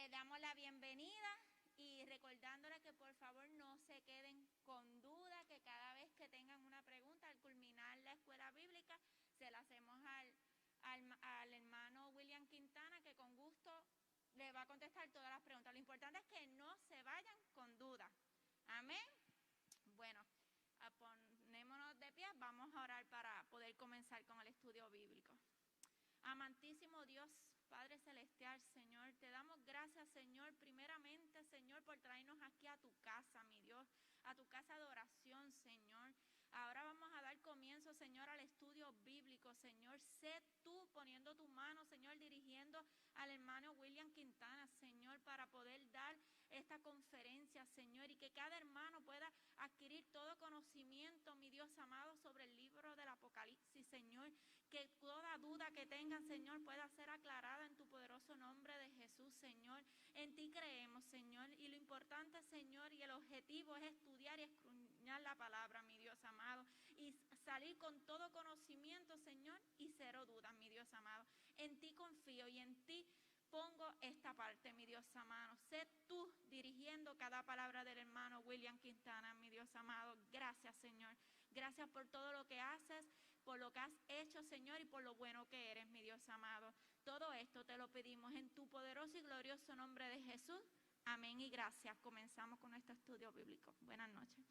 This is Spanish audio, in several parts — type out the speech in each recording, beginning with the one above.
Le damos la bienvenida y recordándoles que por favor no se queden con duda, que cada vez que tengan una pregunta al culminar la escuela bíblica, se la hacemos al hermano William Quintana, que con gusto le va a contestar todas las preguntas. Lo importante es que no se vayan con duda. Amén. Bueno, ponémonos de pie, vamos a orar para poder comenzar con el estudio bíblico. Amantísimo Dios, Padre Celestial, Señor, te damos gracias, Señor, primeramente, Señor, por traernos aquí a tu casa, mi Dios, a tu casa de oración, Señor. Ahora vamos a dar comienzo, Señor, al estudio bíblico, Señor. Sé tú poniendo tu mano, Señor, dirigiendo al hermano William Quintana, Señor, para poder dar esta conferencia, Señor, y que cada hermano pueda adquirir todo conocimiento, mi Dios amado, sobre el libro del Apocalipsis, Señor. Que toda duda que tengan, Señor, pueda ser aclarada en tu poderoso nombre de Jesús, Señor. En ti creemos, Señor, y lo importante, Señor, y el objetivo es estudiar y escudriñar la palabra, mi Dios amado, y salir con todo conocimiento, Señor, y cero dudas, mi Dios amado. En ti confío y en ti pongo esta parte, mi Dios amado. Sé tú dirigiendo cada palabra del hermano William Quintana, mi Dios amado. Gracias, Señor. Gracias por todo lo que haces, por lo que has hecho, Señor, y por lo bueno que eres, mi Dios amado. Todo esto te lo pedimos en tu poderoso y glorioso nombre de Jesús. Amén y gracias. Comenzamos con nuestro estudio bíblico. Buenas noches.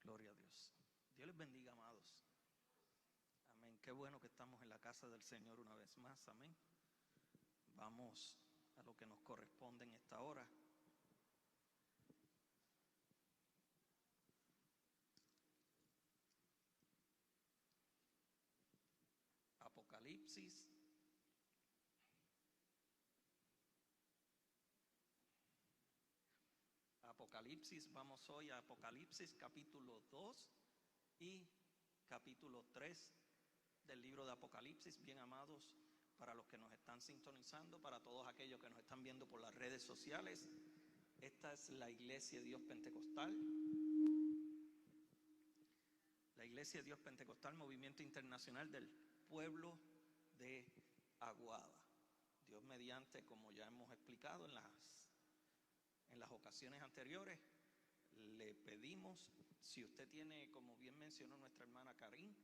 Gloria a Dios. Dios les bendiga, amados. Amén. Qué bueno que estamos en la casa del Señor una vez más. Amén. Vamos a lo que nos corresponde en esta hora. Apocalipsis. Vamos hoy a Apocalipsis capítulo 2 y capítulo 3 del libro de Apocalipsis. Bien, amados, para los que nos están sintonizando, para todos aquellos que nos están viendo por las redes sociales, esta es la Iglesia de Dios Pentecostal. La Iglesia de Dios Pentecostal, Movimiento Internacional del Pueblo de Aguada. Dios mediante, como ya hemos explicado en las ocasiones anteriores, le pedimos, si usted tiene, como bien mencionó nuestra hermana Karin,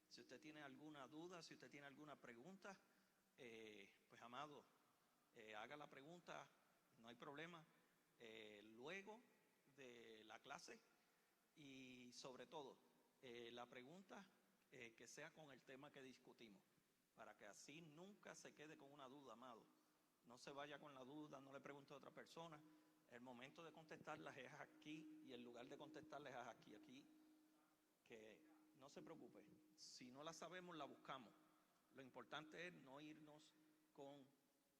si usted tiene alguna duda, si usted tiene alguna pregunta, pues amado, haga la pregunta, no hay problema, luego de la clase, y sobre todo, la pregunta que sea con el tema que discutimos, para que así nunca se quede con una duda, amado. No se vaya con la duda, no le pregunte a otra persona. El momento de contestarlas es aquí y el lugar de contestarlas es aquí. Que no se preocupe, si no la sabemos la buscamos. Lo importante es no irnos con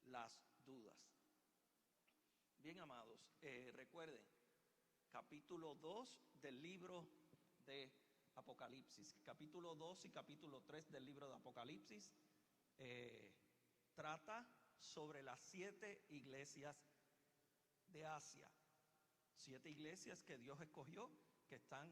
las dudas. Bien, amados, recuerden, capítulo 2 del libro de Apocalipsis, capítulo 2 y capítulo 3 del libro de Apocalipsis, trata sobre las 7 iglesias de Asia. 7 iglesias que Dios escogió, que están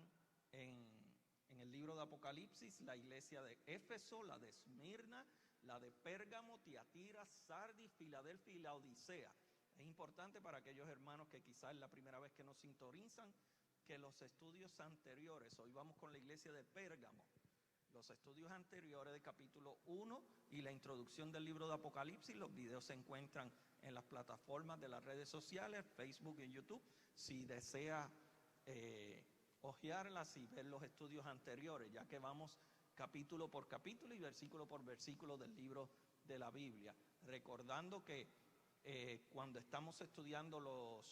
en el libro de Apocalipsis: la iglesia de Éfeso, la de Esmirna, la de Pérgamo, Tiatira, Sardis, Filadelfia y Laodicea. Es importante para aquellos hermanos que quizás es la primera vez que nos sintonizan, que los estudios anteriores, hoy vamos con la iglesia de Pérgamo, los estudios anteriores de capítulo 1 y la introducción del libro de Apocalipsis, los videos se encuentran en las plataformas de las redes sociales, Facebook y YouTube. Si desea hojearlas y ver los estudios anteriores, ya que vamos capítulo por capítulo y versículo por versículo del libro de la Biblia, recordando que cuando estamos estudiando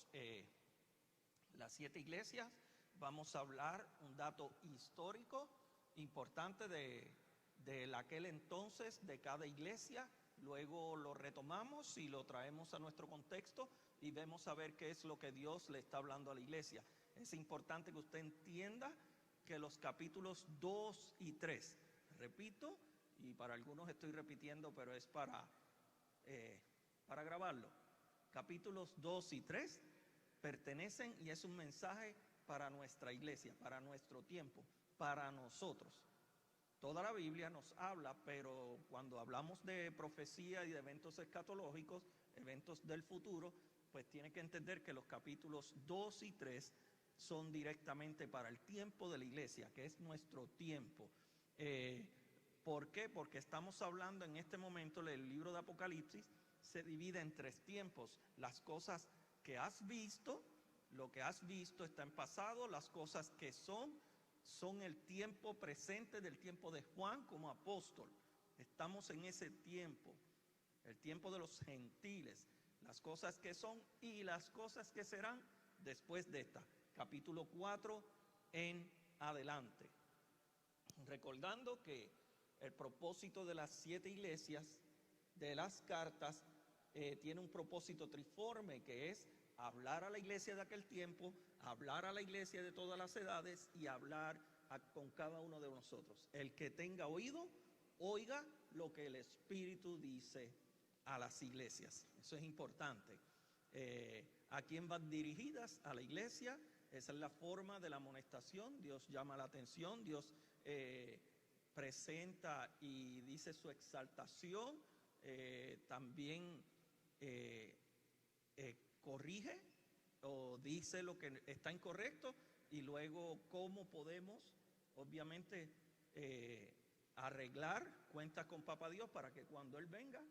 Las 7 iglesias, vamos a hablar un dato histórico importante de aquel entonces, de cada iglesia. Luego lo retomamos y lo traemos a nuestro contexto y vemos a ver qué es lo que Dios le está hablando a la iglesia. Es importante que usted entienda que los capítulos 2 y 3, repito, y para algunos estoy repitiendo, pero es para grabarlo. Capítulos 2 y 3 pertenecen y es un mensaje para nuestra iglesia, para nuestro tiempo, para nosotros. Toda la Biblia nos habla, pero cuando hablamos de profecía y de eventos escatológicos, eventos del futuro, pues tiene que entender que los capítulos 2 y 3 son directamente para el tiempo de la iglesia, que es nuestro tiempo. ¿Por qué? Porque estamos hablando en este momento, el libro de Apocalipsis se divide en 3 tiempos. Las cosas que has visto, lo que has visto está en pasado, las cosas que son el tiempo presente del tiempo de Juan como apóstol. Estamos en ese tiempo, el tiempo de los gentiles, las cosas que son y las cosas que serán después de esta. Capítulo 4 en adelante. Recordando que el propósito de las 7 iglesias, de las cartas, tiene un propósito triforme, que es hablar a la iglesia de aquel tiempo, hablar a la iglesia de todas las edades y hablar con cada uno de nosotros. El que tenga oído, oiga lo que el Espíritu dice a las iglesias. Eso es importante. ¿A quién van dirigidas? A la iglesia. Esa es la forma de la amonestación. Dios llama la atención, Dios presenta y dice su exaltación, también corrige o dice lo que está incorrecto y luego cómo podemos, obviamente, arreglar cuentas con Papá Dios para que cuando Él venga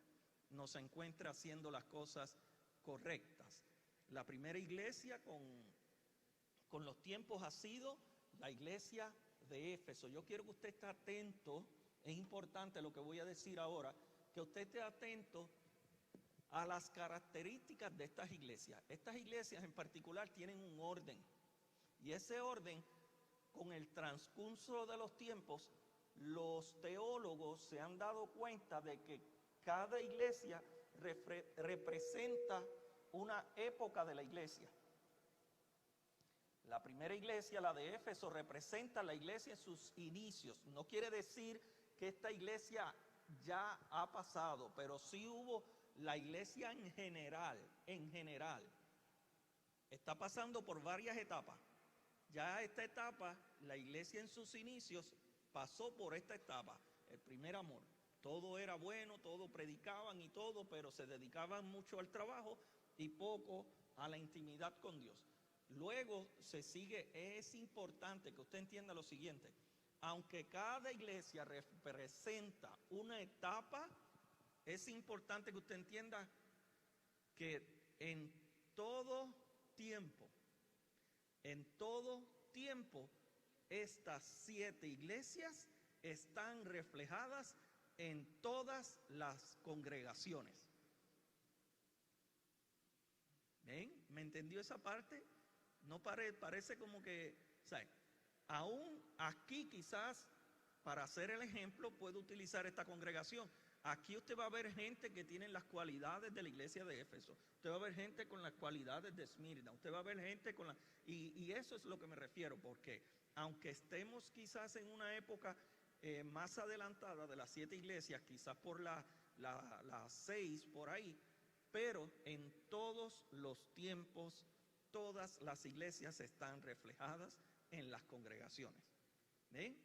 nos encuentre haciendo las cosas correctas. La primera iglesia con los tiempos ha sido la iglesia de Éfeso. Yo quiero que usted esté atento, es importante lo que voy a decir ahora, que usted esté atento a las características de estas iglesias. Estas iglesias en particular tienen un orden, y ese orden, con el transcurso de los tiempos, los teólogos se han dado cuenta de que cada iglesia representa una época de la iglesia. La primera iglesia, la de Éfeso, representa la iglesia en sus inicios. No quiere decir que esta iglesia ya ha pasado, pero sí hubo la iglesia en general. Está pasando por varias etapas. Ya esta etapa, la iglesia en sus inicios pasó por esta etapa, el primer amor. Todo era bueno, todo predicaban y todo, pero se dedicaban mucho al trabajo y poco a la intimidad con Dios. Luego se sigue, es importante que usted entienda lo siguiente: aunque cada iglesia representa una etapa, es importante que usted entienda que en todo tiempo, estas 7 iglesias están reflejadas en todas las congregaciones. ¿Ven? ¿Me entendió esa parte? No parece como que, o sea, aún aquí quizás para hacer el ejemplo puedo utilizar esta congregación. Aquí usted va a ver gente que tiene las cualidades de la iglesia de Éfeso. Usted va a ver gente con las cualidades de Esmirna. Usted va a ver gente con y eso es lo que me refiero, porque aunque estemos quizás en una época más adelantada de las 7 iglesias, quizás por las 6 por ahí, pero en todos los tiempos, todas las iglesias están reflejadas en las congregaciones. ¿Ven?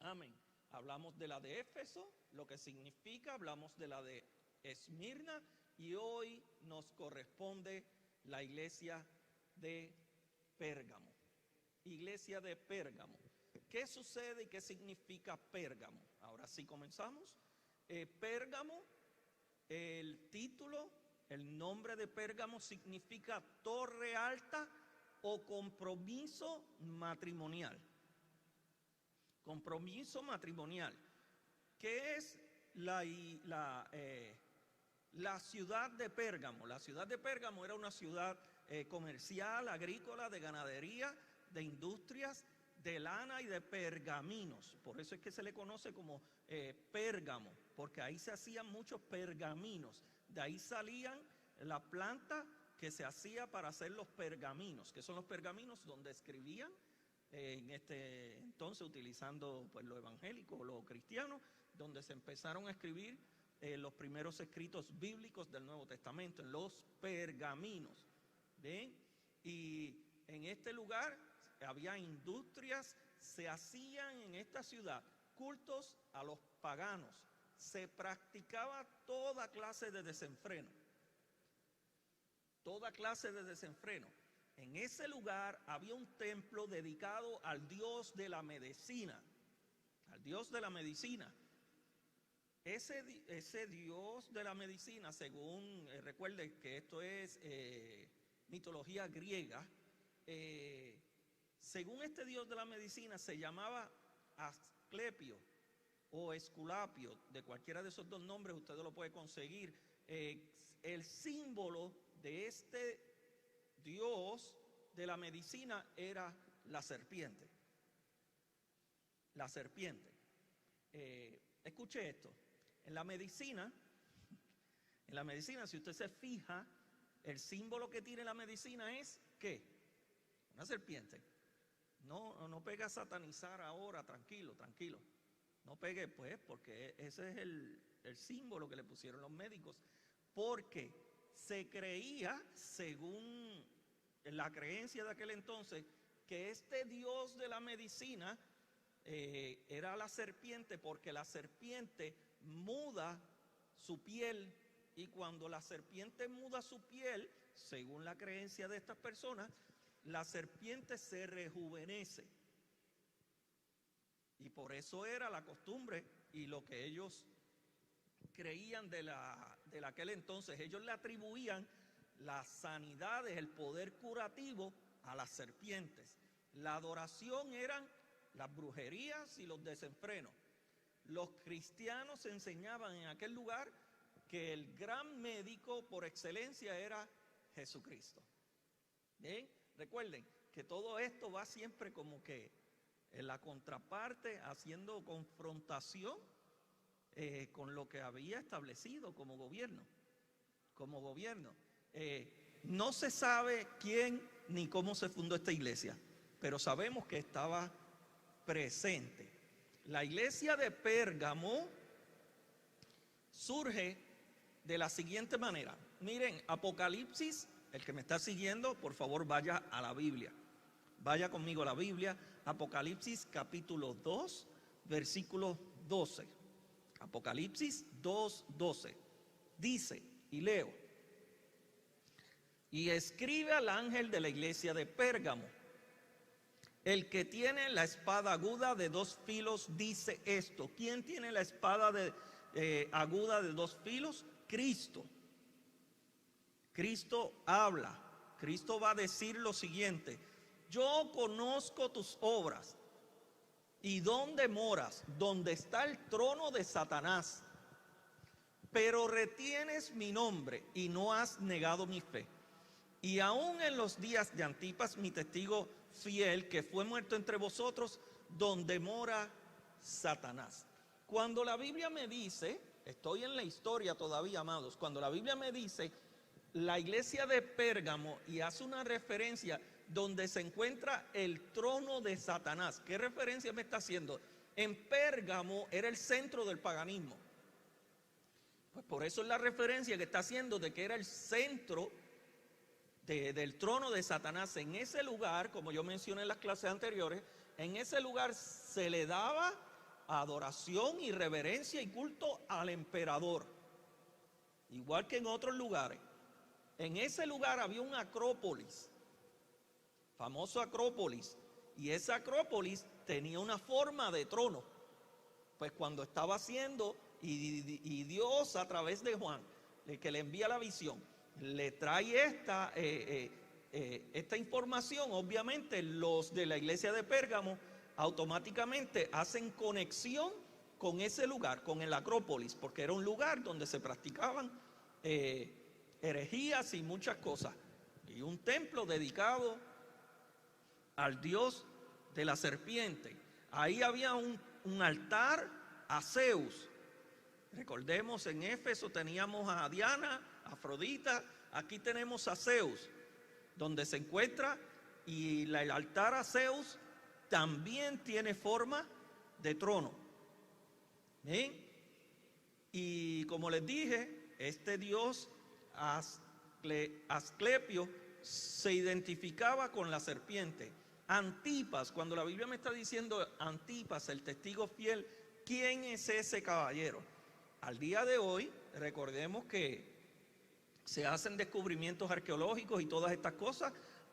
Amén. Hablamos de la de Éfeso, lo que significa, hablamos de la de Esmirna, y hoy nos corresponde la iglesia de Pérgamo. Iglesia de Pérgamo. ¿Qué sucede y qué significa Pérgamo? Ahora sí comenzamos. Pérgamo, el título, el nombre de Pérgamo significa torre alta o compromiso matrimonial. Compromiso matrimonial. ¿Qué es la ciudad de Pérgamo? La ciudad de Pérgamo era una ciudad comercial, agrícola, de ganadería, de industrias, de lana y de pergaminos. Por eso es que se le conoce como Pérgamo, porque ahí se hacían muchos pergaminos. De ahí salían la planta que se hacía para hacer los pergaminos, que son los pergaminos donde escribían en este entonces, utilizando pues lo evangélico, lo cristiano, donde se empezaron a escribir los primeros escritos bíblicos del Nuevo Testamento, en los pergaminos. ¿Ven? Y en este lugar había industrias, se hacían en esta ciudad cultos a los paganos, se practicaba toda clase de desenfreno. Toda clase de desenfreno. En ese lugar había un templo dedicado al Dios de la medicina, al Dios de la medicina. Ese Dios de la medicina, según, recuerden que esto es mitología griega, según este Dios de la medicina se llamaba Asclepio o Esculapio, de cualquiera de esos dos nombres usted lo puede conseguir. El símbolo de este Dios de la medicina era la serpiente. La serpiente. Escuche esto. En la medicina, si usted se fija, el símbolo que tiene la medicina es ¿qué? Una serpiente. No pegue a satanizar ahora, tranquilo. No pegue pues, porque ese es el símbolo que le pusieron los médicos. Porque se creía, según la creencia de aquel entonces, que este Dios de la medicina era la serpiente, porque la serpiente muda su piel, y cuando la serpiente muda su piel, según la creencia de estas personas, la serpiente se rejuvenece. Y por eso era la costumbre y lo que ellos creían de aquel entonces. Ellos le atribuían las sanidades, el poder curativo a las serpientes. La adoración eran las brujerías y los desenfrenos. Los cristianos enseñaban en aquel lugar que el gran médico por excelencia era Jesucristo. ¿Bien? Recuerden que todo esto va siempre como que en la contraparte, haciendo confrontación con lo que había establecido como gobierno. No se sabe quién ni cómo se fundó esta iglesia, pero sabemos que estaba presente. La iglesia de Pérgamo surge de la siguiente manera. Miren, Apocalipsis, el que me está siguiendo, por favor vaya a la Biblia. Vaya conmigo a la Biblia, Apocalipsis capítulo 2, versículo 12. Apocalipsis 2:12. Dice, y leo: y escribe al ángel de la iglesia de Pérgamo, el que tiene la espada aguda de 2 filos dice esto. ¿Quién tiene la espada aguda de 2 filos? Cristo. Cristo habla. Cristo va a decir lo siguiente: yo conozco tus obras y dónde moras, donde está el trono de Satanás, pero retienes mi nombre y no has negado mi fe. Y aún en los días de Antipas, mi testigo fiel, que fue muerto entre vosotros, donde mora Satanás. Cuando la Biblia me dice, estoy en la historia todavía, amados, cuando la Biblia me dice la iglesia de Pérgamo y hace una referencia donde se encuentra el trono de Satanás, ¿qué referencia me está haciendo? En Pérgamo era el centro del paganismo. Pues por eso es la referencia que está haciendo de que era el centro del trono de Satanás. En ese lugar, como yo mencioné en las clases anteriores, en ese lugar se le daba adoración y reverencia y culto al emperador, igual que en otros lugares. En ese lugar había un acrópolis, famoso acrópolis, y esa acrópolis tenía una forma de trono. Pues cuando estaba haciendo, y Dios a través de Juan, el que le envía la visión, le trae esta información, obviamente los de la iglesia de Pérgamo automáticamente hacen conexión con ese lugar, con el acrópolis, porque era un lugar donde se practicaban herejías y muchas cosas. y un templo dedicado al dios de la serpiente. Ahí había un altar a Zeus. Recordemos, en Éfeso teníamos a Diana, a Afrodita, aquí tenemos a Zeus, donde se encuentra, y el altar a Zeus también tiene forma de trono. ¿Bien? Y como les dije, este dios Asclepio se identificaba con la serpiente. Antipas, cuando la Biblia me está diciendo Antipas, el testigo fiel, ¿quién es ese caballero? Al día de hoy, recordemos que se hacen descubrimientos arqueológicos y todas estas cosas,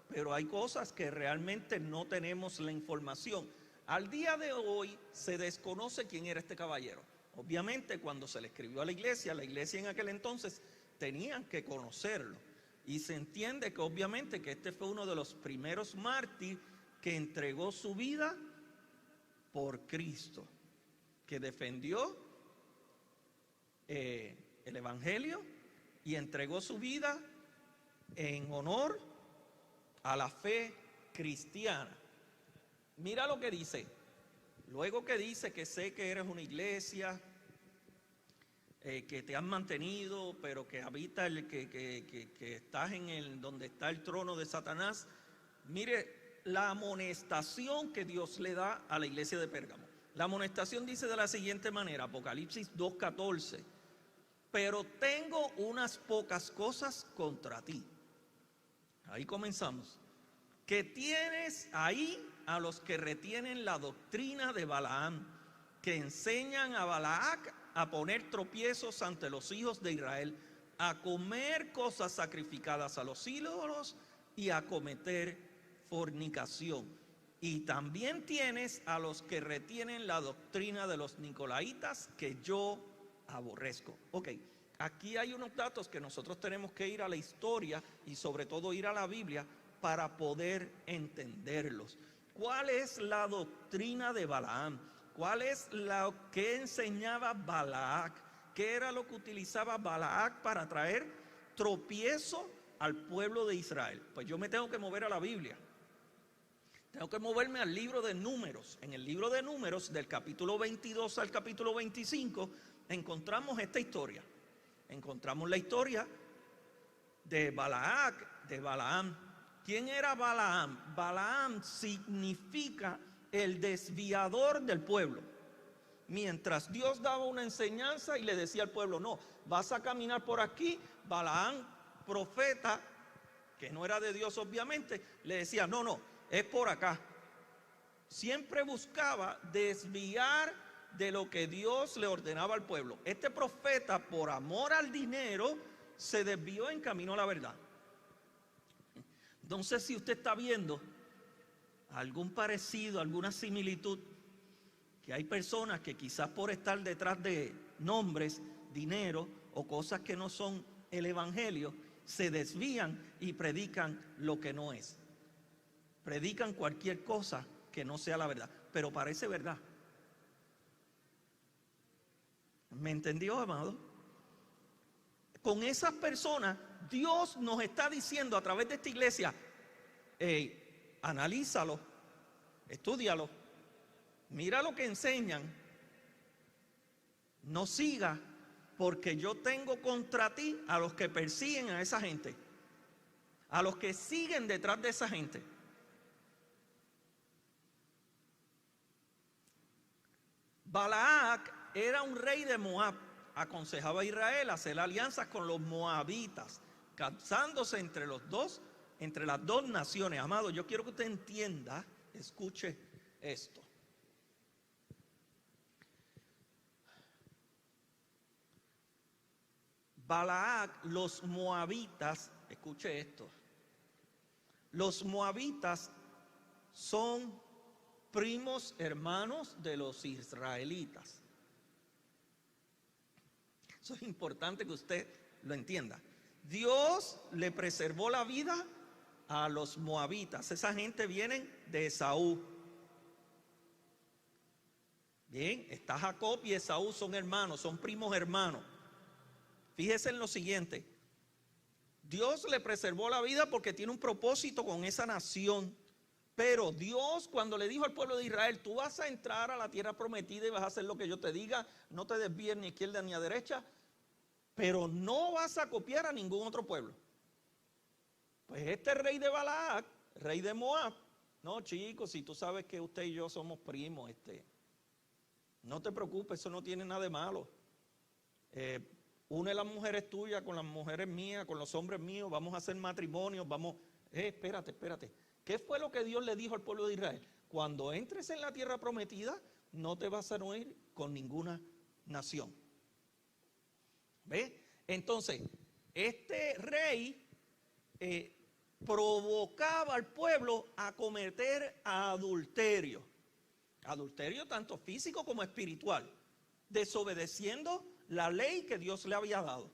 pero hay cosas que realmente no tenemos la información. Al día de hoy se desconoce quién era este caballero. Obviamente, cuando se le escribió a la iglesia en aquel entonces tenían que conocerlo. Y se entiende que obviamente que este fue uno de los primeros mártires que entregó su vida por Cristo, que defendió el evangelio y entregó su vida en honor a la fe cristiana. Mira lo que dice. Luego que dice que sé que eres una iglesia, que te han mantenido, pero que habita que estás en donde está el trono de Satanás. Mire la amonestación que Dios le da a la iglesia de Pérgamo. La amonestación dice de la siguiente manera, Apocalipsis 2:14: pero tengo unas pocas cosas contra ti. Ahí comenzamos. Que tienes ahí a los que retienen la doctrina de Balaam, que enseñan a Balac a poner tropiezos ante los hijos de Israel, a comer cosas sacrificadas a los ídolos y a cometer fornicación. Y también tienes a los que retienen la doctrina de los nicolaitas, que yo aborrezco. Ok, aquí hay unos datos que nosotros tenemos que ir a la historia y sobre todo ir a la Biblia para poder entenderlos. ¿Cuál es la doctrina de Balaam? ¿Cuál es lo que enseñaba Balac? ¿Qué era lo que utilizaba Balac para traer tropiezo al pueblo de Israel? Pues yo me tengo que mover a la Biblia. Tengo que moverme al libro de Números. En el libro de Números, del capítulo 22 al capítulo 25, encontramos esta historia. Encontramos la historia de Balac, de Balaam. ¿Quién era Balaam? Balaam significa el desviador del pueblo. Mientras Dios daba una enseñanza y le decía al pueblo, no, vas a caminar por aquí, Balaam, profeta, que no era de Dios obviamente, le decía, no, es por acá. Siempre buscaba desviar de lo que Dios le ordenaba al pueblo. Este profeta, por amor al dinero, se desvió en camino a la verdad. No sé si usted está viendo algún parecido, alguna similitud, que hay personas que quizás por estar detrás de nombres, dinero o cosas que no son el evangelio, se desvían y predican lo que no es. Predican cualquier cosa que no sea la verdad, pero parece verdad. ¿Me entendió, amado? Con esas personas, Dios nos está diciendo a través de esta iglesia, analízalo, estúdialo, mira lo que enseñan, no siga, porque yo tengo contra ti a los que persiguen a esa gente, a los que siguen detrás de esa gente. Balac era un rey de Moab, aconsejaba a Israel hacer alianzas con los moabitas, casándose entre las dos naciones. Amado, yo quiero que usted entienda, escuche esto. Balac, los moabitas, escuche esto. Los moabitas son primos hermanos de los israelitas. Eso es importante que usted lo entienda. Dios le preservó la vida a los moabitas. Esa gente viene de Esaú. Bien, está Jacob y Esaú son hermanos, son primos hermanos. Fíjese en lo siguiente. Dios le preservó la vida porque tiene un propósito con esa nación. Pero Dios, cuando le dijo al pueblo de Israel, tú vas a entrar a la tierra prometida y vas a hacer lo que yo te diga, no te desvíes ni a izquierda ni a derecha, pero no vas a copiar a ningún otro pueblo. Pues este rey de Balac, rey de Moab, no chicos, si tú sabes que usted y yo somos primos, no te preocupes, eso no tiene nada de malo. Une las mujeres tuyas con las mujeres mías, con los hombres míos, vamos a hacer matrimonios, vamos, espérate. ¿Qué fue lo que Dios le dijo al pueblo de Israel? Cuando entres en la tierra prometida, no te vas a unir con ninguna nación. ¿Ve? Entonces, este rey provocaba al pueblo a cometer adulterio. Adulterio tanto físico como espiritual, desobedeciendo la ley que Dios le había dado.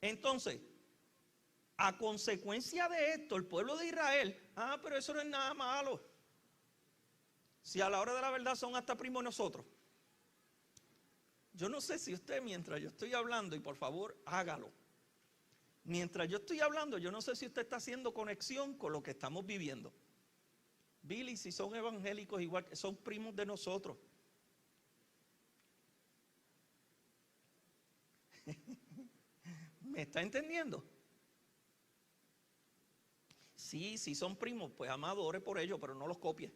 Entonces, a consecuencia de esto, el pueblo de Israel, pero eso no es nada malo. Si a la hora de la verdad son hasta primos nosotros. Yo no sé si usted, mientras yo estoy hablando, y por favor hágalo, mientras yo estoy hablando, yo no sé si usted está haciendo conexión con lo que estamos viviendo. Billy, si son evangélicos igual que son primos de nosotros. ¿Me está entendiendo? Sí, si son primos, pues amado, ore por ellos, pero no los copie.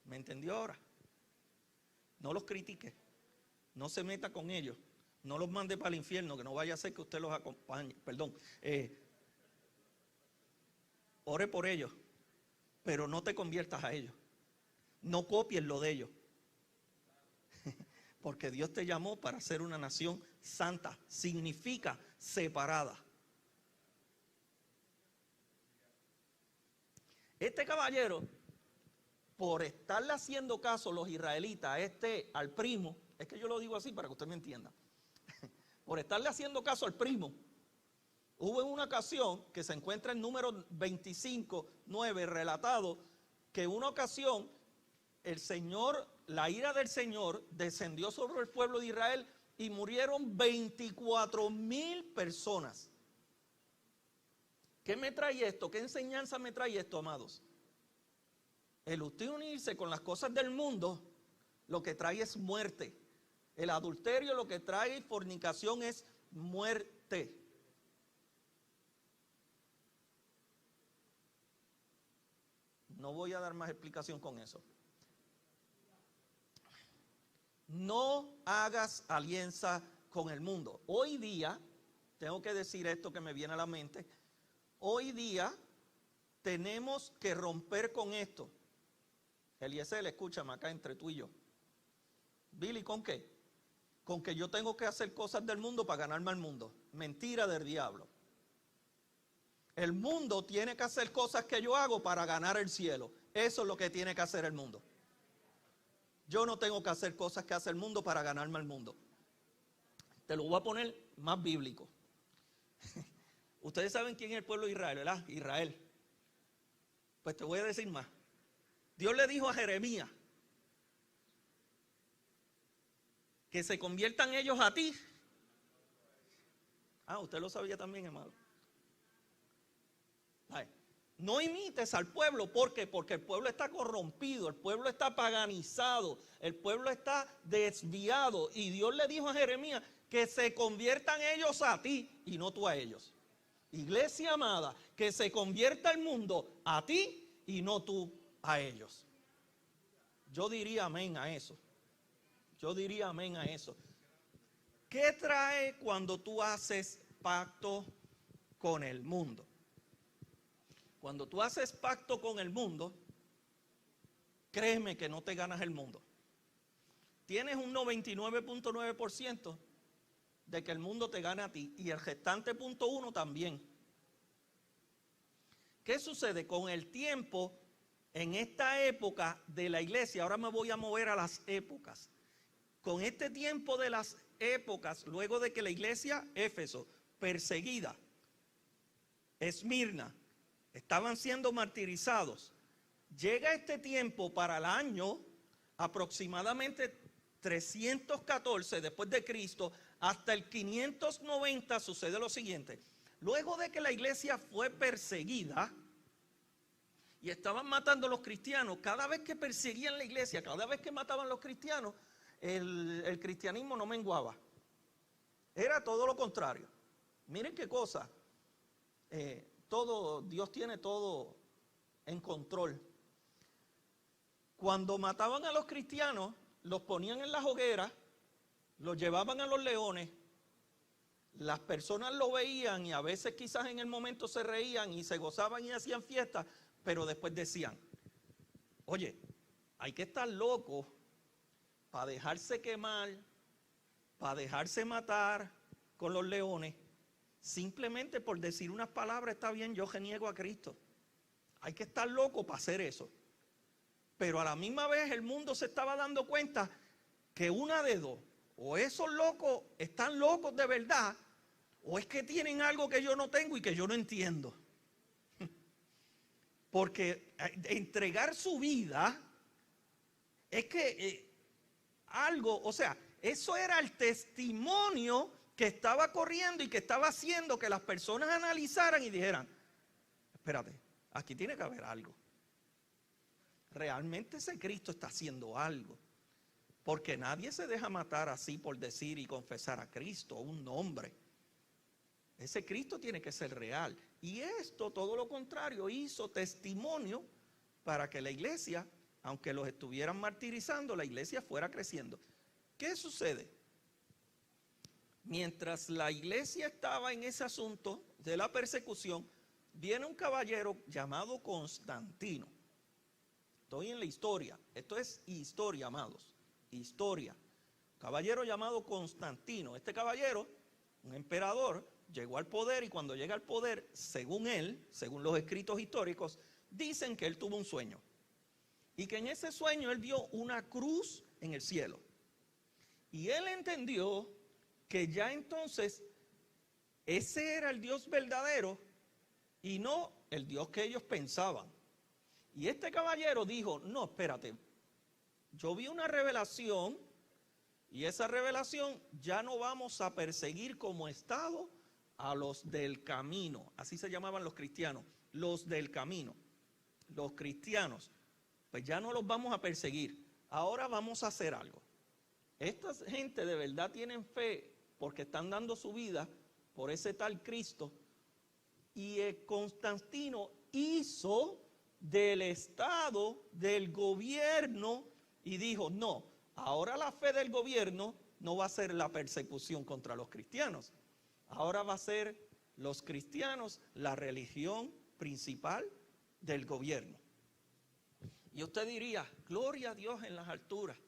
¿Me entendió ahora? No los critique, no se meta con ellos, no los mande para el infierno, que no vaya a ser que usted los acompañe. Perdón, ore por ellos, pero no te conviertas a ellos. No copies lo de ellos. Porque Dios te llamó para ser una nación santa. Significa separada. Este caballero, por estarle haciendo caso los israelitas al primo, es que yo lo digo así para que usted me entienda. Por estarle haciendo caso al primo, hubo en una ocasión que se encuentra en número 25:9 relatado, que en una ocasión la ira del Señor descendió sobre el pueblo de Israel y murieron 24,000 personas. ¿Qué me trae esto? ¿Qué enseñanza me trae esto, amados? El usted unirse con las cosas del mundo, lo que trae es muerte. El adulterio lo que trae, fornicación, es muerte. No voy a dar más explicación con eso. No hagas alianza con el mundo. Hoy día, tengo que decir esto que me viene a la mente, hoy día tenemos que romper con esto. Eliezer, escúchame acá entre tú y yo. Billy, ¿con qué? Con que yo tengo que hacer cosas del mundo para ganarme al mundo. Mentira del diablo. El mundo tiene que hacer cosas que yo hago para ganar el cielo. Eso es lo que tiene que hacer el mundo. Yo no tengo que hacer cosas que hace el mundo para ganarme al mundo. Te lo voy a poner más bíblico. Ustedes saben quién es el pueblo de Israel, ¿verdad? Israel. Pues te voy a decir más. Dios le dijo a Jeremías que se conviertan ellos a ti. Usted lo sabía también, hermano. No imites al pueblo. ¿Por qué? Porque el pueblo está corrompido, el pueblo está paganizado, el pueblo está desviado. Y Dios le dijo a Jeremías que se conviertan ellos a ti y no tú a ellos. Iglesia amada, que se convierta el mundo a ti y no tú a ellos. Yo diría amén a eso. Yo diría amén a eso. ¿Qué trae cuando tú haces pacto con el mundo? Cuando tú haces pacto con el mundo, créeme que no te ganas el mundo. Tienes un 99.9% de que el mundo te gane a ti y el restante 0.1 también. ¿Qué sucede? Con el tiempo, en esta época de la iglesia, ahora me voy a mover a las épocas. Con este tiempo de las épocas, luego de que la iglesia Éfeso, perseguida, Esmirna, estaban siendo martirizados, llega este tiempo para el año aproximadamente 314 después de Cristo hasta el 590 sucede lo siguiente. Luego de que la iglesia fue perseguida y estaban matando a los cristianos, cada vez que perseguían la iglesia, cada vez que mataban a los cristianos, el cristianismo no menguaba. Era todo lo contrario. Miren qué cosa. Dios tiene todo en control. Cuando mataban a los cristianos, los ponían en las hogueras, los llevaban a los leones, las personas lo veían y a veces quizás en el momento se reían y se gozaban y hacían fiestas, pero después decían, oye, hay que estar loco para dejarse quemar, para dejarse matar con los leones, simplemente por decir unas palabras, está bien, yo reniego a Cristo. Hay que estar loco para hacer eso. Pero a la misma vez el mundo se estaba dando cuenta que una de dos, o esos locos están locos de verdad, o es que tienen algo que yo no tengo y que yo no entiendo. Porque entregar su vida es que algo, o sea, eso era el testimonio que estaba corriendo y que estaba haciendo que las personas analizaran y dijeran, espérate, aquí tiene que haber algo. Realmente ese Cristo está haciendo algo. Porque nadie se deja matar así por decir y confesar a Cristo, un nombre. Ese Cristo tiene que ser real. Y esto, todo lo contrario, hizo testimonio para que la iglesia, aunque los estuvieran martirizando, la iglesia fuera creciendo. ¿Qué sucede? Mientras la iglesia estaba en ese asunto de la persecución, viene un caballero llamado Constantino. Estoy en la historia. Esto es historia, amados. Historia. Caballero llamado Constantino. Este caballero, un emperador, llegó al poder y cuando llega al poder, según él, según los escritos históricos, dicen que él tuvo un sueño. Y que en ese sueño él vio una cruz en el cielo. Y él entendió que ya entonces ese era el Dios verdadero y no el Dios que ellos pensaban. Y este caballero dijo, no, espérate, yo vi una revelación y esa revelación ya no vamos a perseguir como Estado a los del camino. Así se llamaban los cristianos, los del camino. Los cristianos, pues ya no los vamos a perseguir. Ahora vamos a hacer algo. Esta gente de verdad tienen fe porque están dando su vida por ese tal Cristo. Y Constantino hizo del Estado, del gobierno, y dijo, no, ahora la fe del gobierno no va a ser la persecución contra los cristianos. Ahora va a ser los cristianos la religión principal del gobierno. Y usted diría, gloria a Dios en las alturas.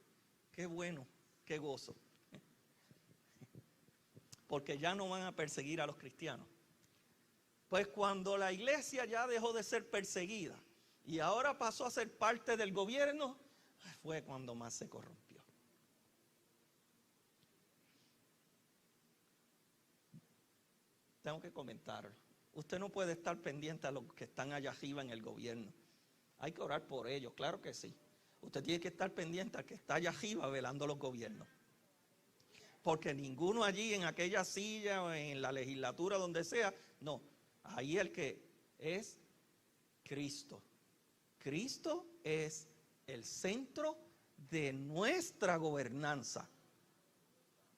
Qué bueno, qué gozo. Porque ya no van a perseguir a los cristianos. Pues cuando la iglesia ya dejó de ser perseguida y ahora pasó a ser parte del gobierno, fue cuando más se corrompió. Tengo que comentarlo. Usted no puede estar pendiente a los que están allá arriba en el gobierno. Hay que orar por ellos, claro que sí. Usted tiene que estar pendiente al que está allá arriba velando los gobiernos. Porque ninguno allí en aquella silla o en la legislatura, donde sea, no. Ahí el que es Cristo. Cristo es el centro de nuestra gobernanza.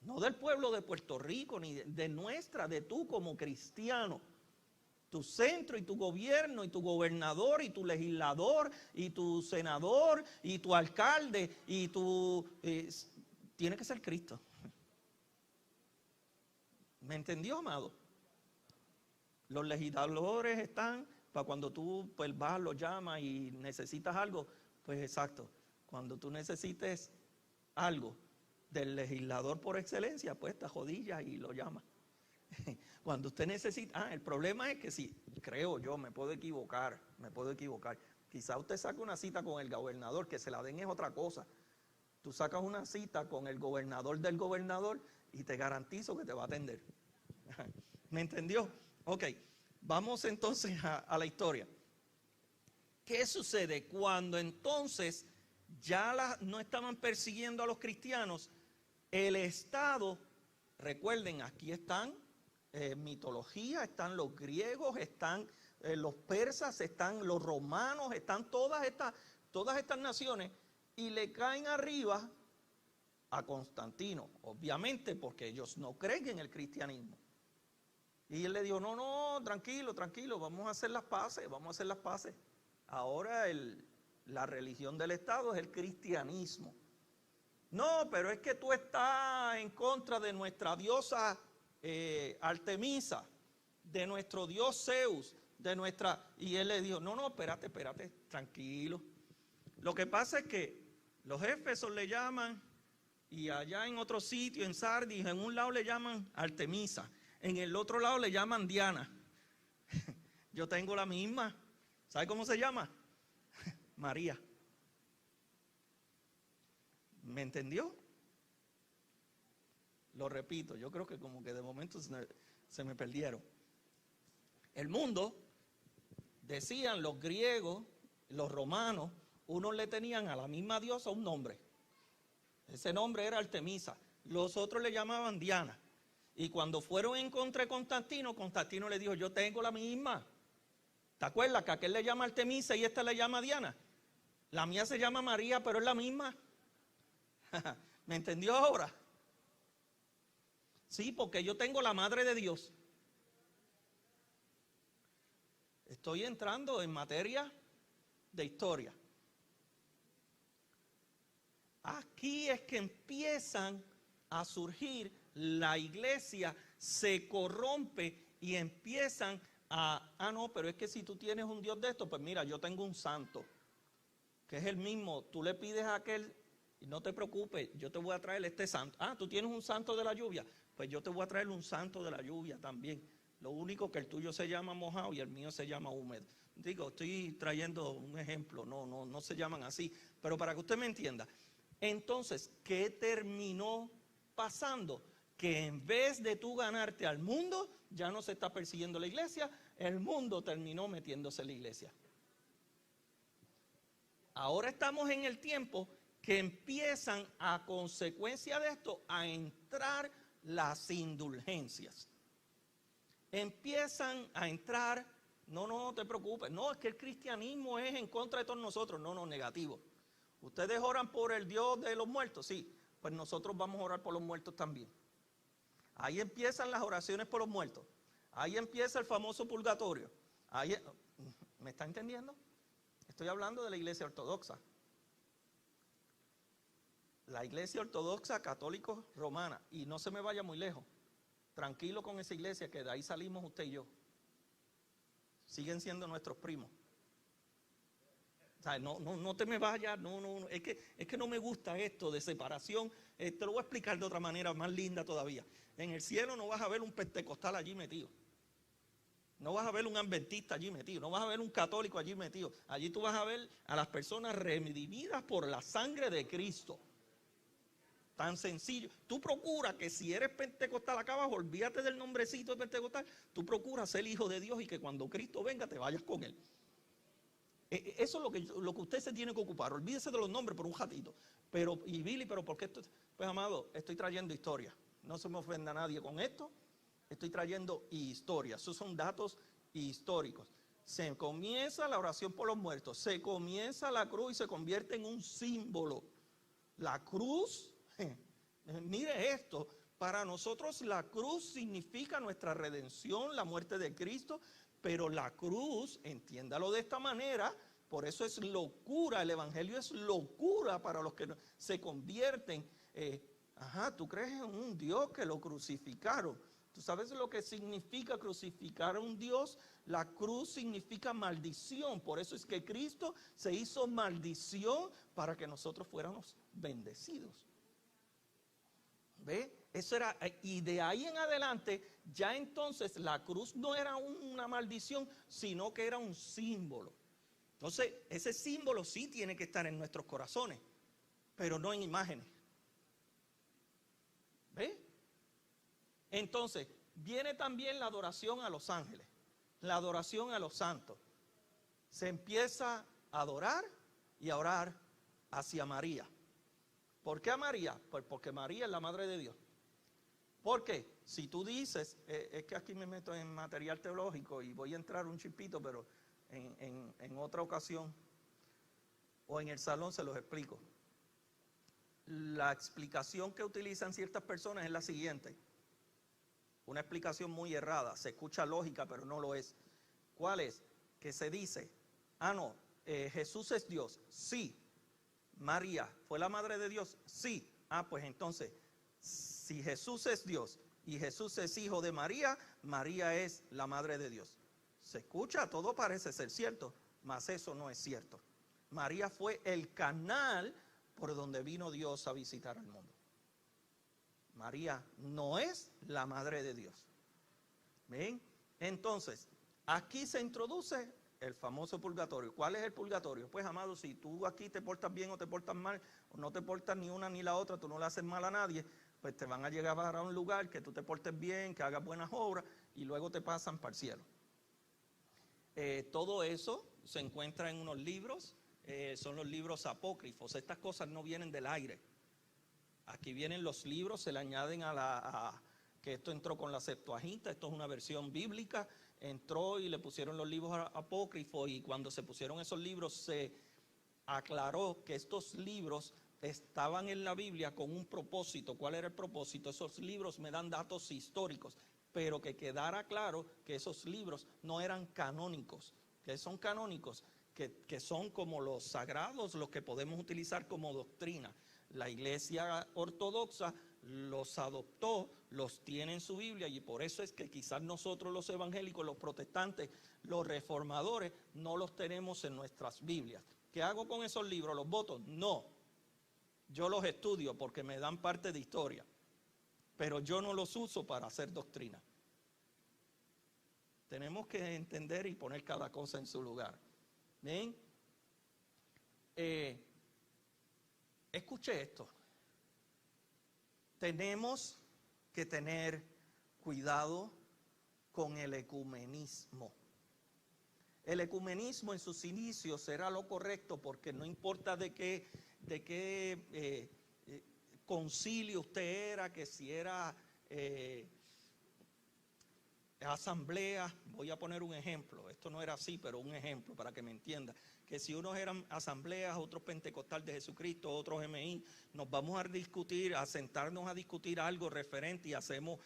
No del pueblo de Puerto Rico, ni de nuestra, de tú como cristiano. Tu centro y tu gobierno y tu gobernador y tu legislador y tu senador y tu alcalde y tiene que ser Cristo. ¿Me entendió, amado? Los legisladores están para cuando tú pues vas, los llamas y necesitas algo, pues exacto. Cuando tú necesites algo del legislador por excelencia, pues te jodillas y lo llamas. Cuando usted necesita, el problema es que si, creo yo, me puedo equivocar. Quizá usted saque una cita con el gobernador, que se la den es otra cosa. Tú sacas una cita con el gobernador del gobernador y te garantizo que te va a atender. ¿Me entendió? Ok, vamos entonces a la historia. ¿Qué sucede cuando entonces ya no estaban persiguiendo a los cristianos, el Estado, recuerden, aquí están mitología, están los griegos, están los persas, están los romanos, están todas estas naciones, y le caen arriba a Constantino, obviamente porque ellos no creen en el cristianismo. Y él le dijo, no, tranquilo, vamos a hacer las paces. Ahora la religión del Estado es el cristianismo. No, pero es que tú estás en contra de nuestra diosa Artemisa, de nuestro dios Zeus, Y él le dijo, no, espérate, tranquilo. Lo que pasa es que los éfesos le llaman, y allá en otro sitio, en Sardis, en un lado le llaman Artemisa, en el otro lado le llaman Diana. Yo tengo la misma. ¿Sabe cómo se llama? María. ¿Me entendió? Lo repito, yo creo que como que de momento se me perdieron. El mundo, decían los griegos, los romanos, unos le tenían a la misma diosa un nombre. Ese nombre era Artemisa. Los otros le llamaban Diana. Y cuando fueron en contra de Constantino, Constantino le dijo, yo tengo la misma. ¿Te acuerdas que aquel le llama Artemisa y esta le llama Diana? La mía se llama María, pero es la misma. ¿Me entendió ahora? Sí, porque yo tengo la madre de Dios. Estoy entrando en materia de historia. Aquí es que empiezan a surgir, la iglesia se corrompe y empiezan no, pero es que si tú tienes un Dios de esto, pues mira, yo tengo un santo, que es el mismo, tú le pides a aquel, y no te preocupes, yo te voy a traer este santo. Tú tienes un santo de la lluvia, pues yo te voy a traer un santo de la lluvia también. Lo único que el tuyo se llama mojado y el mío se llama húmedo. Digo, estoy trayendo un ejemplo, no se llaman así, pero para que usted me entienda. Entonces, ¿qué terminó pasando? Que en vez de tú ganarte al mundo, ya no se está persiguiendo la iglesia, el mundo terminó metiéndose en la iglesia. Ahora estamos en el tiempo que empiezan a consecuencia de esto a entrar las indulgencias. Empiezan a entrar, no te preocupes, no, es que el cristianismo es en contra de todos nosotros, no, negativo. ¿Ustedes oran por el Dios de los muertos? Sí, pues nosotros vamos a orar por los muertos también. Ahí empiezan las oraciones por los muertos. Ahí empieza el famoso purgatorio. ¿Me está entendiendo? Estoy hablando de la iglesia ortodoxa. La iglesia ortodoxa católico romana. Y no se me vaya muy lejos. Tranquilo con esa iglesia, que de ahí salimos usted y yo. Siguen siendo nuestros primos. O sea, no te me vayas, es que no me gusta esto de separación. Te lo voy a explicar de otra manera más linda todavía. En el cielo no vas a ver un pentecostal allí metido. No vas a ver un adventista allí metido. No vas a ver un católico allí metido. Allí tú vas a ver a las personas redimidas por la sangre de Cristo. Tan sencillo. Tú procuras que si eres pentecostal acá abajo, olvídate del nombrecito de pentecostal. Tú procuras ser hijo de Dios y que cuando Cristo venga te vayas con él. Eso es lo que usted se tiene que ocupar. Olvídese de los nombres por un ratito. Pero ¿por qué esto? Pues amado, estoy trayendo historia. No se me ofenda a nadie con esto. Estoy trayendo historia. Esos son datos históricos. Se comienza la oración por los muertos. Se comienza la cruz y se convierte en un símbolo. La cruz, mire esto. Para nosotros la cruz significa nuestra redención, la muerte de Cristo. Pero la cruz, entiéndalo de esta manera, por eso es locura, el evangelio es locura para los que se convierten. Tú crees en un Dios que lo crucificaron. ¿Tú sabes lo que significa crucificar a un Dios? La cruz significa maldición, por eso es que Cristo se hizo maldición para que nosotros fuéramos bendecidos. ¿Ve? Eso era, y de ahí en adelante, ya entonces la cruz no era una maldición, sino que era un símbolo. Entonces, ese símbolo sí tiene que estar en nuestros corazones, pero no en imágenes. ¿Ve? Entonces, viene también la adoración a los ángeles, la adoración a los santos. Se empieza a adorar y a orar hacia María. ¿Por qué a María? Pues porque María es la madre de Dios. Porque si tú dices, es que aquí me meto en material teológico y voy a entrar un chipito, pero en otra ocasión o en el salón se los explico. La explicación que utilizan ciertas personas es la siguiente. Una explicación muy errada, se escucha lógica, pero no lo es. ¿Cuál es? Que se dice, Jesús es Dios, sí. María, ¿fue la madre de Dios? Sí. Pues entonces, si Jesús es Dios y Jesús es hijo de María, María es la madre de Dios. Se escucha, todo parece ser cierto, mas eso no es cierto. María fue el canal por donde vino Dios a visitar al mundo. María no es la madre de Dios. ¿Ven? Entonces, aquí se introduce el famoso purgatorio. ¿Cuál es el purgatorio? Pues, amado, si tú aquí te portas bien o te portas mal, o no te portas ni una ni la otra, tú no le haces mal a nadie, pues te van a llegar a un lugar que tú te portes bien, que hagas buenas obras, y luego te pasan para el cielo. Todo eso se encuentra en unos libros, son los libros apócrifos. Estas cosas no vienen del aire. Aquí vienen los libros, se le añaden que esto entró con la Septuaginta, esto es una versión bíblica, entró y le pusieron los libros apócrifos, y cuando se pusieron esos libros se aclaró que estos libros estaban en la Biblia con un propósito. ¿Cuál era el propósito? Esos libros me dan datos históricos, pero que quedara claro que esos libros no eran canónicos. ¿Qué son canónicos? Que son como los sagrados, los que podemos utilizar como doctrina. La Iglesia ortodoxa los adoptó, los tiene en su Biblia, y por eso es que quizás nosotros los evangélicos, los protestantes, los reformadores, no los tenemos en nuestras Biblias. ¿Qué hago con esos libros? ¿Los boto? No. Yo los estudio porque me dan parte de historia, pero yo no los uso para hacer doctrina. Tenemos que entender y poner cada cosa en su lugar. ¿Ven? Escuche esto. Tenemos que tener cuidado con el ecumenismo. El ecumenismo en sus inicios era lo correcto, porque no importa de qué concilio usted era, que si era asamblea, voy a poner un ejemplo, esto no era así, pero un ejemplo para que me entienda, que si unos eran asambleas, otros Pentecostal de Jesucristo, otros MI, nos vamos a discutir, a sentarnos a discutir algo referente y hacemos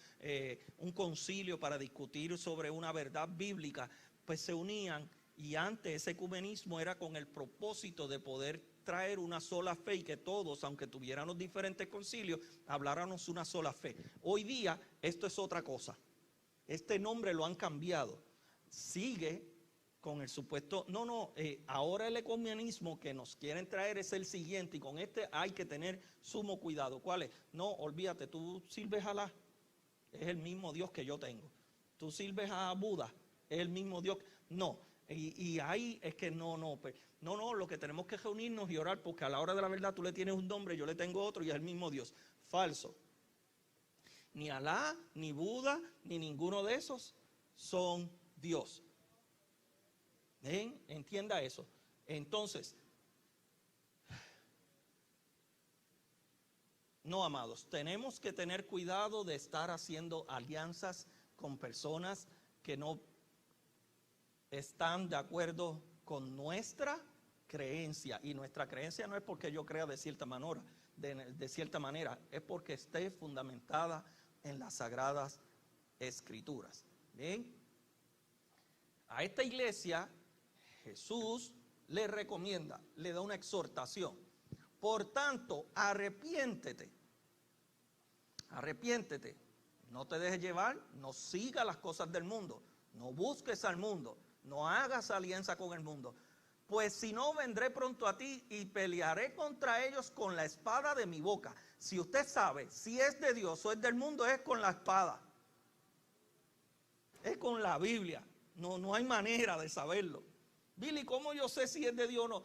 un concilio para discutir sobre una verdad bíblica, pues se unían, y antes ese ecumenismo era con el propósito de poder traer una sola fe, y que todos, aunque tuviéramos diferentes concilios, habláramos una sola fe. Hoy día esto es otra cosa. Este nombre lo han cambiado. Sigue con el supuesto, ahora el ecumenismo que nos quieren traer es el siguiente, y con este hay que tener sumo cuidado. ¿Cuál es? No, olvídate, tú sirves a Alá, es el mismo Dios que yo tengo. Tú sirves a Buda, es el mismo Dios. No, y ahí es que no, lo que tenemos que reunirnos y orar, porque a la hora de la verdad tú le tienes un nombre, yo le tengo otro, y es el mismo Dios. Falso. Ni Alá, ni Buda, ni ninguno de esos son Dios. ¿Ven? Entienda eso. Entonces, no, amados, tenemos que tener cuidado de estar haciendo alianzas con personas que no están de acuerdo con nuestra creencia. Y nuestra creencia no es porque yo crea de cierta manera, es porque esté fundamentada en las Sagradas Escrituras. ¿Bien? A esta iglesia Jesús le recomienda, le da una exhortación. Por tanto, arrepiéntete, no te dejes llevar, no sigas las cosas del mundo, no busques al mundo, no hagas alianza con el mundo, pues si no, vendré pronto a ti y pelearé contra ellos con la espada de mi boca. Si usted sabe si es de Dios o es del mundo, es con la espada, es con la Biblia. No hay manera de saberlo. Billy, ¿cómo yo sé si es de Dios o no?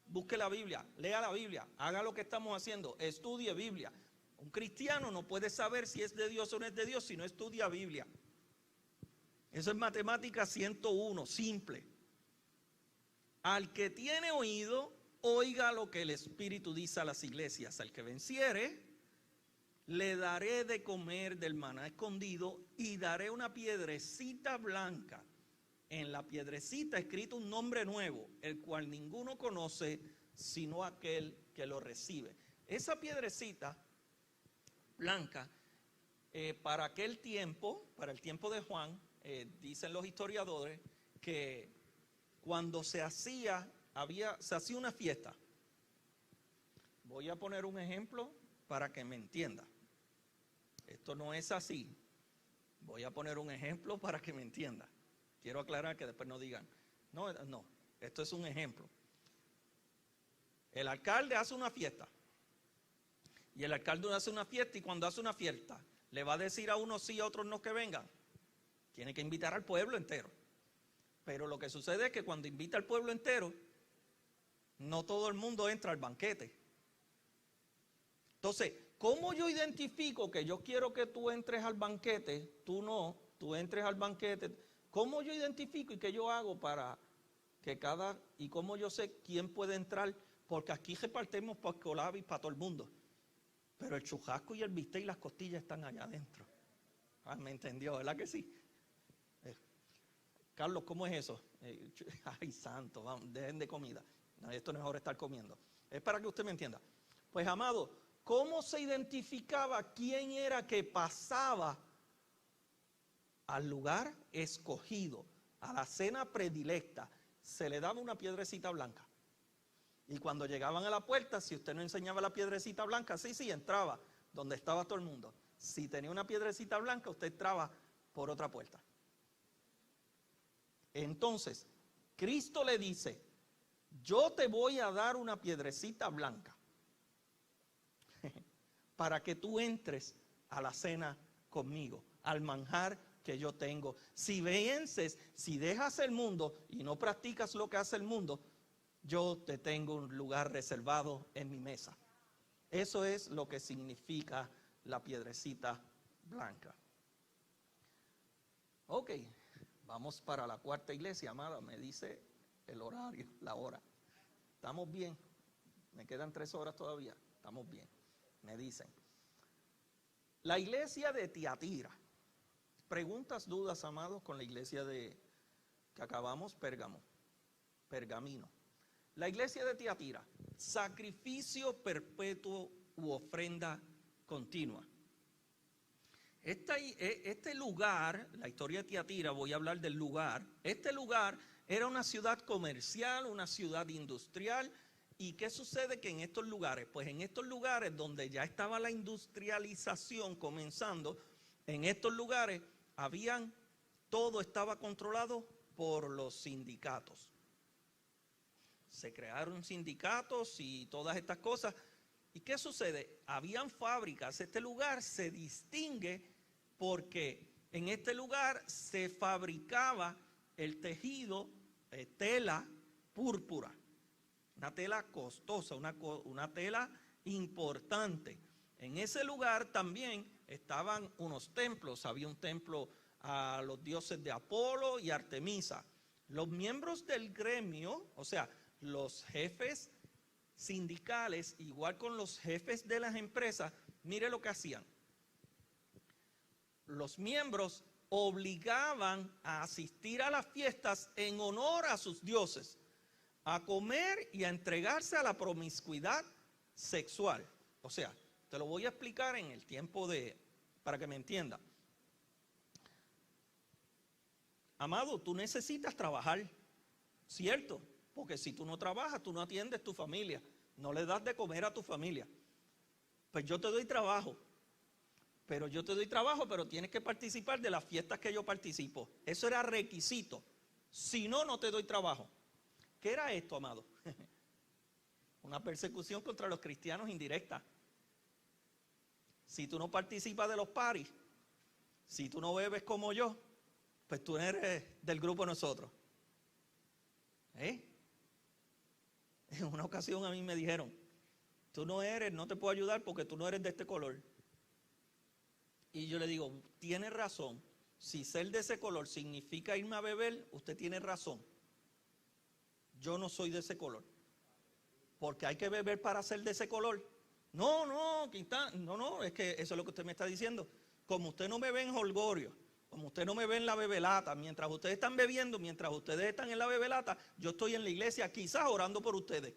Busque la Biblia, lea la Biblia, haga lo que estamos haciendo, estudie Biblia. Un cristiano no puede saber si es de Dios o no es de Dios si no estudia Biblia. Eso es matemática 101, simple. Al que tiene oído, oiga lo que el Espíritu dice a las iglesias. Al que venciere, le daré de comer del maná escondido y daré una piedrecita blanca. En la piedrecita escrito un nombre nuevo, el cual ninguno conoce sino aquel que lo recibe. Esa piedrecita blanca, para aquel tiempo, para el tiempo de Juan, dicen los historiadores que cuando se hacía una fiesta. Voy a poner un ejemplo para que me entienda. Esto no es así. Voy a poner un ejemplo para que me entienda. Quiero aclarar que después no digan, no, esto es un ejemplo. El alcalde hace una fiesta. Y el alcalde hace una fiesta y cuando hace una fiesta, ¿le va a decir a unos sí y a otros no que vengan? Tiene que invitar al pueblo entero. Pero lo que sucede es que cuando invita al pueblo entero, no todo el mundo entra al banquete. Entonces, ¿cómo yo identifico que yo quiero que tú entres al banquete, tú no, tú entres al banquete? ¿Cómo yo identifico y qué yo hago para que y cómo yo sé quién puede entrar? Porque aquí repartimos para Colabi para todo el mundo. Pero el churrasco y el bistec y las costillas están allá adentro. ¿Me entendió? ¿Verdad que sí? Carlos, ¿cómo es eso? Ay, santo, vamos, dejen de comida. No, esto no es hora de estar comiendo. Es para que usted me entienda. Pues, amado, ¿cómo se identificaba quién era que pasaba al lugar escogido, a la cena predilecta? Se le daba una piedrecita blanca. Y cuando llegaban a la puerta, si usted no enseñaba la piedrecita blanca, sí, entraba donde estaba todo el mundo. Si tenía una piedrecita blanca, usted entraba por otra puerta. Entonces, Cristo le dice, yo te voy a dar una piedrecita blanca para que tú entres a la cena conmigo, al manjar que yo tengo. Si vences, si dejas el mundo y no practicas lo que hace el mundo, yo te tengo un lugar reservado en mi mesa. Eso es lo que significa la piedrecita blanca. Ok, vamos para la cuarta iglesia, amada. Me dice el horario, la hora. ¿Estamos bien? Me quedan 3 horas todavía. Estamos bien, me dicen. La iglesia de Tiatira. Preguntas, dudas, amados, con la iglesia que acabamos, Pergamino. La iglesia de Tiatira, sacrificio perpetuo u ofrenda continua. Este lugar, la historia de Tiatira, voy a hablar del lugar. Este lugar era una ciudad comercial, una ciudad industrial. ¿Y qué sucede que en estos lugares? Pues en estos lugares donde ya estaba la industrialización comenzando, en estos lugares todo estaba controlado por los sindicatos. Se crearon sindicatos y todas estas cosas. ¿Y qué sucede? Habían fábricas. Este lugar se distingue porque en este lugar se fabricaba el tejido, tela púrpura. Una tela costosa, una tela importante. En ese lugar también estaban unos templos. Había un templo a los dioses de Apolo y Artemisa. Los miembros del gremio, o sea, los jefes sindicales, igual con los jefes de las empresas, mire lo que hacían. Los miembros obligaban a asistir a las fiestas en honor a sus dioses, a comer y a entregarse a la promiscuidad sexual. O sea, te lo voy a explicar en el tiempo para que me entienda. Amado, tú necesitas trabajar, ¿cierto? Porque si tú no trabajas, tú no atiendes tu familia, no le das de comer a tu familia. Pues yo te doy trabajo, pero tienes que participar de las fiestas que yo participo. Eso era requisito. Si no, no te doy trabajo. ¿Qué era esto, amado? Una persecución contra los cristianos indirecta. Si tú no participas de los paris, si tú no bebes como yo, pues tú eres del grupo de nosotros. En una ocasión a mí me dijeron, no te puedo ayudar porque tú no eres de este color. Y yo le digo, tiene razón. Si ser de ese color significa irme a beber, usted tiene razón. Yo no soy de ese color. porque hay que beber para ser de ese color. No, Quintana, no, es que eso es lo que usted me está diciendo. Como usted no me ve en jolgorio, como usted no me ve en la bebelata, mientras ustedes están bebiendo, mientras ustedes están en la bebelata, yo estoy en la iglesia quizás orando por ustedes.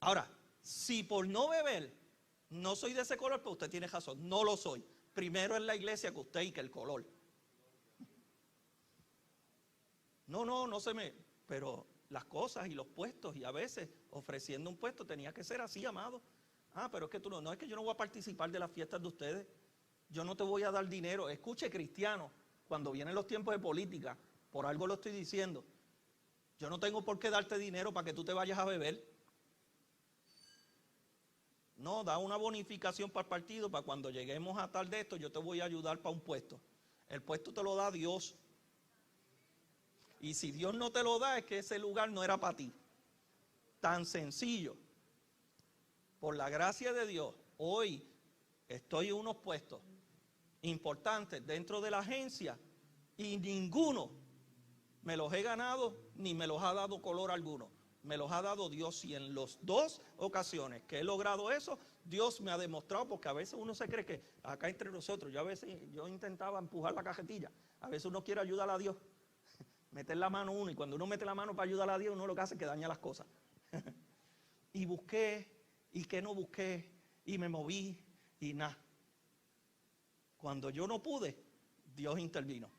Ahora, si por no beber no soy de ese color, pues usted tiene razón, no lo soy. Primero es la iglesia que usted y que el color. No se me... Pero las cosas y los puestos, y a veces ofreciendo un puesto tenía que ser así, amado. Pero es que tú no es que yo no voy a participar de las fiestas de ustedes. Yo no te voy a dar dinero. Escuche, cristiano, cuando vienen los tiempos de política, por algo lo estoy diciendo. Yo no tengo por qué darte dinero para que tú te vayas a beber. No, da una bonificación para el partido, para cuando lleguemos a tal de esto, yo te voy a ayudar para un puesto. El puesto te lo da Dios. Y si Dios no te lo da, es que ese lugar no era para ti. Tan sencillo. Por la gracia de Dios, hoy estoy en unos puestos importantes dentro de la agencia y ninguno me los he ganado ni me los ha dado color alguno. Me los ha dado Dios, y en las 2 ocasiones que he logrado eso, Dios me ha demostrado, porque a veces uno se cree que acá entre nosotros, yo intentaba empujar la cajetilla, a veces uno quiere ayudar a Dios, meter la mano uno, y cuando uno mete la mano para ayudar a Dios, uno lo que hace es que daña las cosas. Y busqué, y que no busqué, y me moví, y nada. Cuando yo no pude, Dios intervino.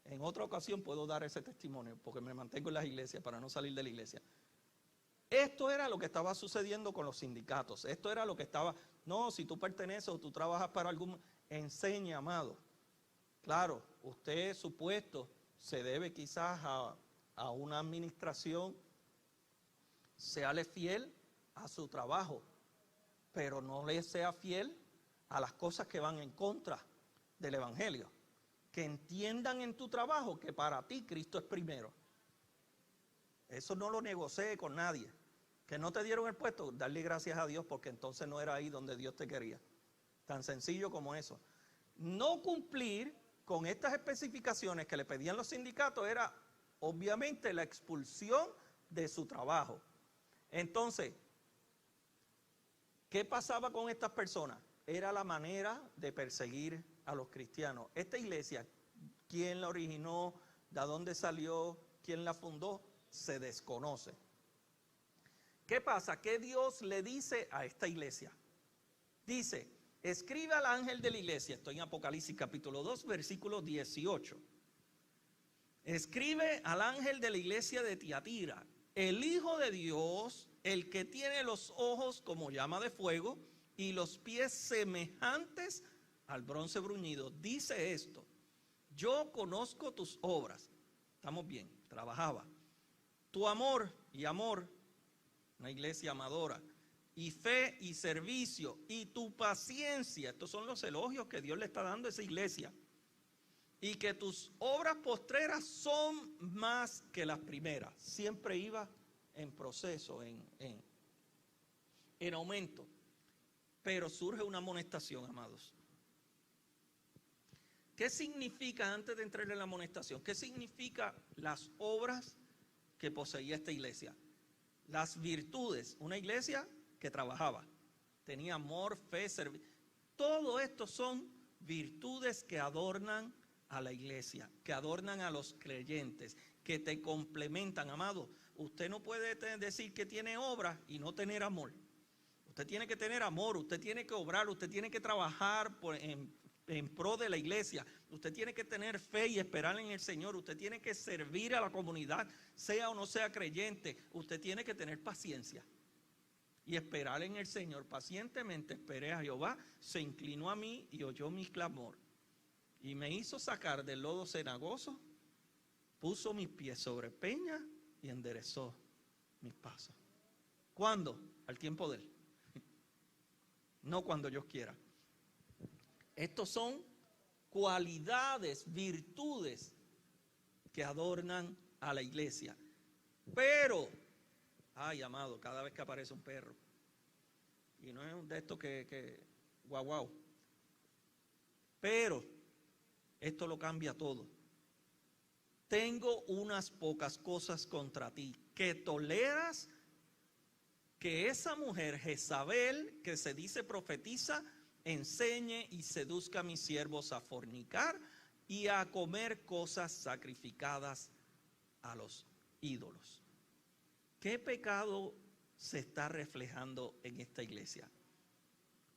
En otra ocasión puedo dar ese testimonio, porque me mantengo en las iglesias para no salir de la iglesia. Esto era lo que estaba sucediendo con los sindicatos. Esto era lo que estaba... No, si tú perteneces o tú trabajas para algún... Enseña, amado. Claro, usted, su puesto se debe quizás a una administración. Séale fiel a su trabajo, pero no le sea fiel a las cosas que van en contra del evangelio. Que entiendan en tu trabajo que para ti Cristo es primero. Eso no lo negocié con nadie. Que no te dieron el puesto, darle gracias a Dios, porque entonces no era ahí donde Dios te quería. Tan sencillo como eso. No cumplir con estas especificaciones que le pedían los sindicatos era obviamente la expulsión de su trabajo. Entonces, ¿qué pasaba con estas personas? Era la manera de perseguir a los cristianos. Esta iglesia, ¿quién la originó? ¿De dónde salió? ¿Quién la fundó? Se desconoce. ¿Qué pasa? ¿Qué Dios le dice a esta iglesia? Dice, escribe al ángel de la iglesia. Estoy en Apocalipsis capítulo 2, versículo 18. Escribe al ángel de la iglesia de Tiatira, el Hijo de Dios, el que tiene los ojos como llama de fuego y los pies semejantes al bronce bruñido, dice esto: yo conozco tus obras. Estamos bien, trabajaba. Tu amor y amor, una iglesia amadora, y fe y servicio, y tu paciencia. Estos son los elogios que Dios le está dando a esa iglesia. Y que tus obras postreras son más que las primeras. Siempre iba en proceso, en aumento. Pero surge una amonestación, amados. ¿Qué significa, antes de entrar en la amonestación, qué significa las obras que poseía esta iglesia? Las virtudes, una iglesia que trabajaba, tenía amor, fe, servicio. Todo esto son virtudes que adornan a la iglesia, que adornan a los creyentes, que te complementan, amado. Usted no puede decir que tiene obras y no tener amor. Usted tiene que tener amor, usted tiene que obrar, usted tiene que trabajar en pro de la iglesia. Usted tiene que tener fe y esperar en el Señor. Usted tiene que servir a la comunidad, sea o no sea creyente. Usted tiene que tener paciencia y esperar en el Señor. Pacientemente esperé a Jehová, se inclinó a mí y oyó mi clamor. Y me hizo sacar del lodo cenagoso, puso mis pies sobre peña y enderezó mis pasos. ¿Cuándo? Al tiempo de Él. No cuando Dios quiera. Estos son cualidades, virtudes que adornan a la iglesia. Pero, ay, amado, cada vez que aparece un perro, y no es de esto que guau. Pero, esto lo cambia todo. Tengo unas pocas cosas contra ti, que toleras que esa mujer Jezabel, que se dice profetiza, enseñe y seduzca a mis siervos a fornicar y a comer cosas sacrificadas a los ídolos. ¿Qué pecado se está reflejando en esta iglesia?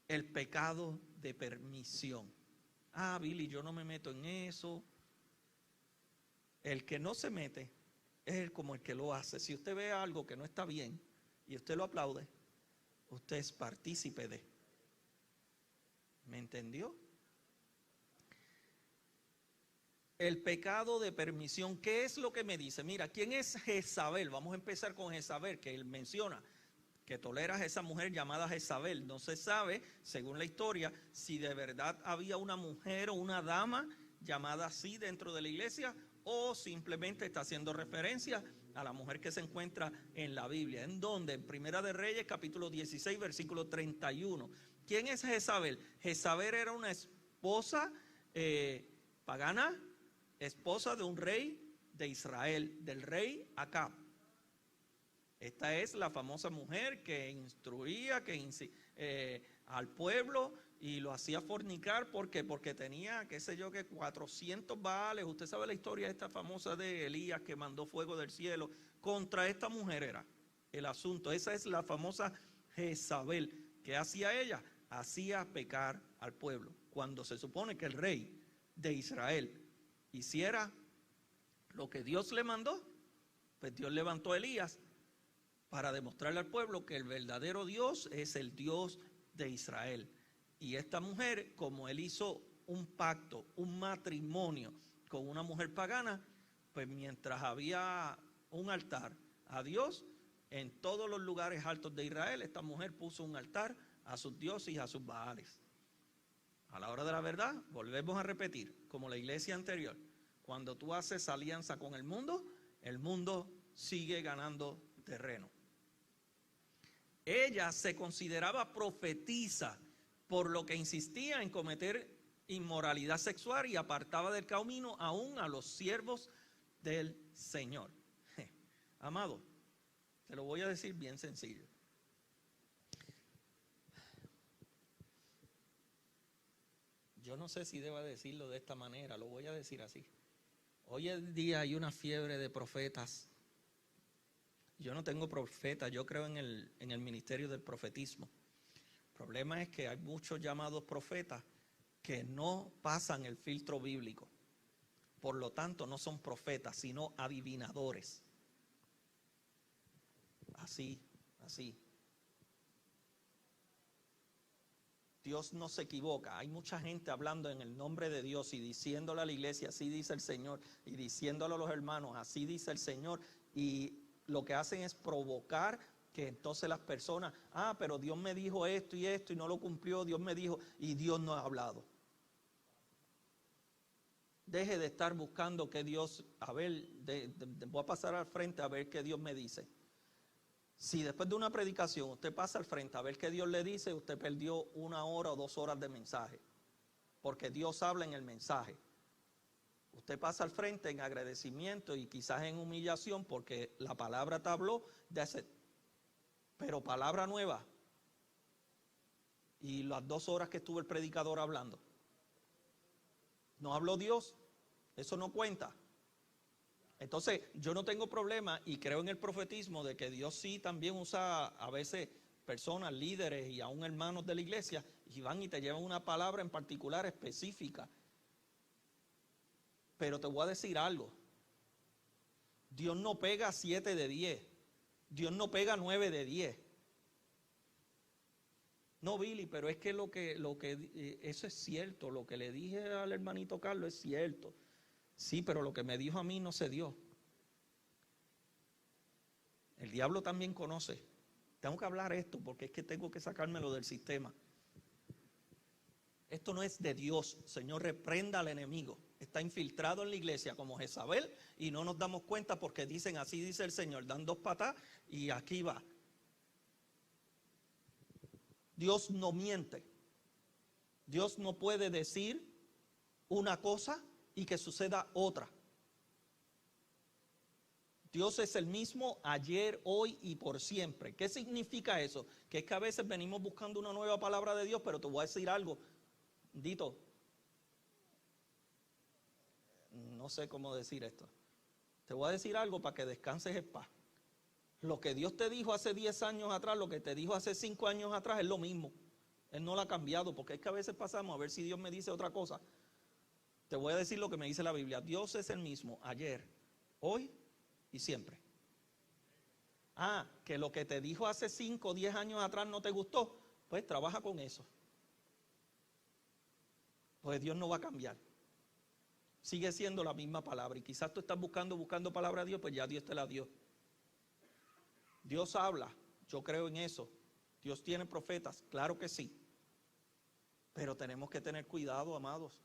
El pecado de permisión. Ah, Billy, yo no me meto en eso. El que no se mete es como el que lo hace. Si usted ve algo que no está bien y usted lo aplaude, usted es partícipe de. ¿Me entendió? El pecado de permisión, ¿qué es lo que me dice? Mira, ¿quién es Jezabel? Vamos a empezar con Jezabel, que él menciona que tolera a esa mujer llamada Jezabel. No se sabe, según la historia, si de verdad había una mujer o una dama llamada así dentro de la iglesia, o simplemente está haciendo referencia a la mujer que se encuentra en la Biblia. ¿En dónde? En Primera de Reyes, capítulo 16, versículo 31. ¿Quién es Jezabel? Jezabel era una esposa pagana, esposa de un rey de Israel, del rey Acab. Esta es la famosa mujer que instruía al pueblo y lo hacía fornicar. ¿Por qué? Porque tenía, qué sé yo, que 400 baales. Usted sabe la historia esta famosa de Elías que mandó fuego del cielo. Contra esta mujer era el asunto. Esa es la famosa Jezabel. ¿Qué hacía ella? Hacía pecar al pueblo. Cuando se supone que el rey de Israel hiciera lo que Dios le mandó, pues Dios levantó a Elías para demostrarle al pueblo que el verdadero Dios es el Dios de Israel. Y esta mujer, como él hizo un pacto, un matrimonio con una mujer pagana, pues mientras había un altar a Dios, en todos los lugares altos de Israel, esta mujer puso un altar a sus dioses y a sus baales. A la hora de la verdad, volvemos a repetir, como la iglesia anterior, cuando tú haces alianza con el mundo sigue ganando terreno. Ella se consideraba profetisa, por lo que insistía en cometer inmoralidad sexual y apartaba del camino aún a los siervos del Señor. Amado, te lo voy a decir bien sencillo. Yo no sé si deba decirlo de esta manera, lo voy a decir así. Hoy en día hay una fiebre de profetas. Yo no tengo profetas, yo creo en el ministerio del profetismo. El problema es que hay muchos llamados profetas que no pasan el filtro bíblico. Por lo tanto, no son profetas, sino adivinadores. Así. Dios no se equivoca. Hay mucha gente hablando en el nombre de Dios y diciéndole a la iglesia, así dice el Señor, y diciéndole a los hermanos, así dice el Señor, y lo que hacen es provocar que entonces las personas, pero Dios me dijo esto y no lo cumplió, Dios me dijo, y Dios no ha hablado. Deje de estar buscando que Dios, a ver, voy a pasar al frente a ver qué Dios me dice. Si después de una predicación usted pasa al frente a ver qué Dios le dice, usted perdió 1 hora o 2 horas de mensaje, porque Dios habla en el mensaje. Usted pasa al frente en agradecimiento y quizás en humillación porque la palabra te habló de ese, pero palabra nueva. Y las 2 horas que estuvo el predicador hablando, ¿no habló Dios? Eso no cuenta. Entonces, yo no tengo problema y creo en el profetismo de que Dios sí también usa a veces personas, líderes y aún hermanos de la iglesia y van y te llevan una palabra en particular específica. Pero te voy a decir algo. Dios no pega 7 de 10. Dios no pega 9 de 10. No, Billy, pero es que eso es cierto. Lo que le dije al hermanito Carlos es cierto. Sí, pero lo que me dijo a mí no se dio. El diablo también conoce. Tengo que hablar esto porque es que tengo que sacármelo del sistema. Esto no es de Dios. Señor, reprenda al enemigo. Está infiltrado en la iglesia como Jezabel y no nos damos cuenta porque dicen así dice el Señor. Dan 2 patas y aquí va. Dios no miente. Dios no puede decir una cosa y que suceda otra. Dios es el mismo ayer, hoy y por siempre. ¿Qué significa eso? Que es que a veces venimos buscando una nueva palabra de Dios, pero te voy a decir algo, Dito, no sé cómo decir esto. Te voy a decir algo para que descanses en paz. Lo que Dios te dijo hace 10 años atrás, lo que te dijo hace 5 años atrás es lo mismo. Él no lo ha cambiado, porque es que a veces pasamos a ver si Dios me dice otra cosa. Te voy a decir lo que me dice la Biblia. Dios es el mismo ayer, hoy y siempre. Ah, que lo que te dijo hace 5 o 10 años atrás no te gustó, pues trabaja con eso. Pues Dios no va a cambiar. Sigue siendo la misma palabra. Y quizás tú estás buscando palabra de Dios, pues ya Dios te la dio. Dios habla, yo creo en eso. Dios tiene profetas, claro que sí. Pero tenemos que tener cuidado, amados.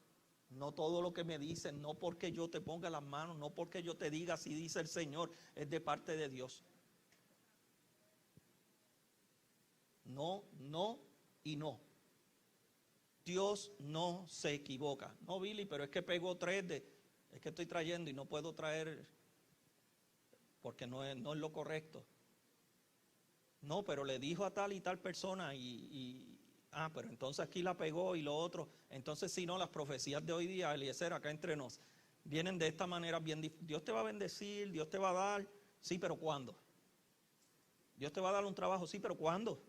No todo lo que me dicen, no porque yo te ponga las manos, no porque yo te diga así dice el Señor, es de parte de Dios. No, no y no. Dios no se equivoca. No, Billy, pero es que pegó 3 es que estoy trayendo y no puedo traer porque no es lo correcto. No, pero le dijo a tal y tal persona pero entonces aquí la pegó y lo otro. Entonces si no, las profecías de hoy día, Eliezer, acá entre nos, vienen de esta manera bien difícil. Dios te va a bendecir, Dios te va a dar, sí, pero ¿cuándo? Dios te va a dar un trabajo, sí, pero ¿cuándo?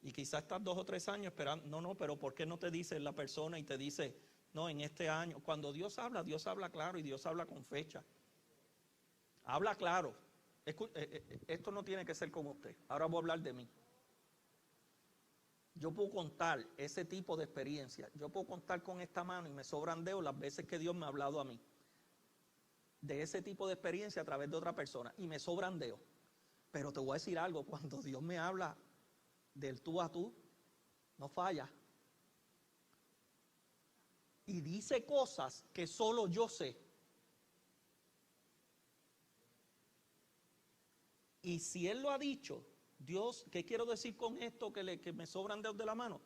Y quizás estás 2 o 3 años esperando, no, pero ¿por qué no te dice la persona y te dice, no, en este año? Cuando Dios habla claro y Dios habla con fecha. Habla claro. Esto no tiene que ser como usted. Ahora voy a hablar de mí. Yo puedo contar ese tipo de experiencia. Yo puedo contar con esta mano y me sobran dedos las veces que Dios me ha hablado a mí. De ese tipo de experiencia a través de otra persona. Y me sobran dedos. Pero te voy a decir algo. Cuando Dios me habla del tú a tú, no falla. Y dice cosas que solo yo sé. Y si Él lo ha dicho, Dios, ¿qué quiero decir con esto que me sobran dedos de la mano?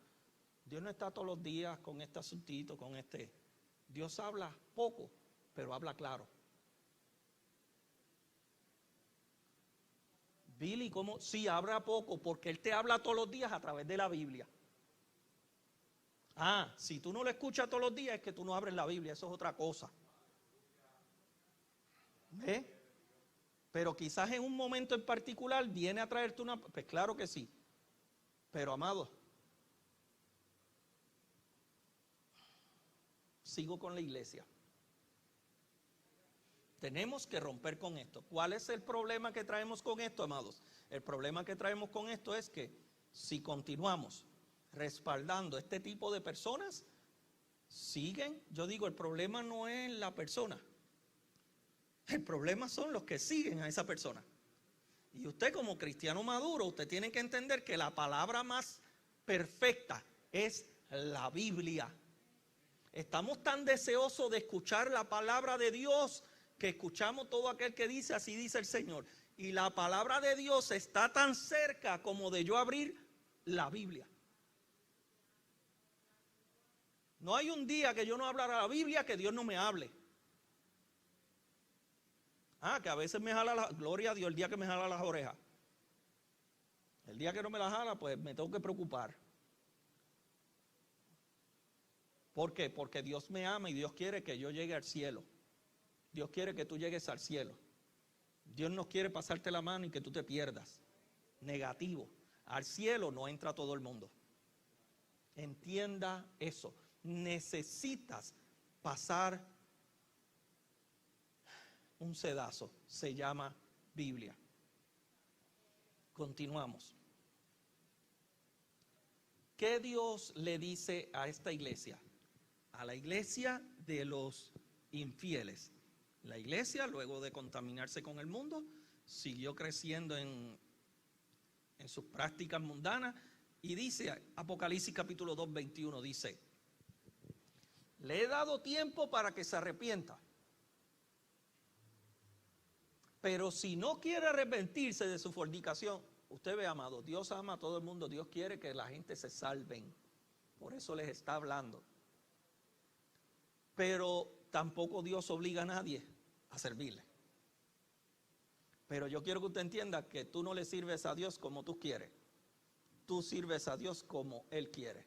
Dios no está todos los días con este asuntito, con este. Dios habla poco, pero habla claro. Billy, ¿cómo? Sí, habla poco, porque Él te habla todos los días a través de la Biblia. Ah, si tú no lo escuchas todos los días, es que tú no abres la Biblia, eso es otra cosa. ¿Ves? Pero quizás en un momento en particular viene a traerte una. Pues claro que sí. Pero amado, sigo con la iglesia. Tenemos que romper con esto. ¿Cuál es el problema que traemos con esto, amados? El problema que traemos con esto es que si continuamos respaldando este tipo de personas, siguen. Yo digo, el problema no es la persona. El problema son los que siguen a esa persona. Y usted como cristiano maduro, usted tiene que entender que la palabra más perfecta es la Biblia. Estamos tan deseosos de escuchar la palabra de Dios que escuchamos todo aquel que dice, así dice el Señor. Y la palabra de Dios está tan cerca como de yo abrir la Biblia. No hay un día que yo no hablara la Biblia que Dios no me hable. Que a veces me jala gloria a Dios, el día que me jala las orejas. El día que no me las jala, pues me tengo que preocupar. ¿Por qué? Porque Dios me ama y Dios quiere que yo llegue al cielo. Dios quiere que tú llegues al cielo. Dios no quiere pasarte la mano y que tú te pierdas. Negativo. Al cielo no entra todo el mundo. Entienda eso. Necesitas pasar un sedazo. Se llama Biblia. Continuamos. ¿Qué Dios le dice a esta iglesia? A la iglesia de los infieles. La iglesia, luego de contaminarse con el mundo, siguió creciendo en sus prácticas mundanas. Y dice, Apocalipsis capítulo 2, 21, dice, le he dado tiempo para que se arrepienta. Pero si no quiere arrepentirse de su fornicación, usted ve, amado, Dios ama a todo el mundo, Dios quiere que la gente se salven. Por eso les está hablando. Pero tampoco Dios obliga a nadie a servirle. Pero yo quiero que usted entienda que tú no le sirves a Dios como tú quieres. Tú sirves a Dios como Él quiere.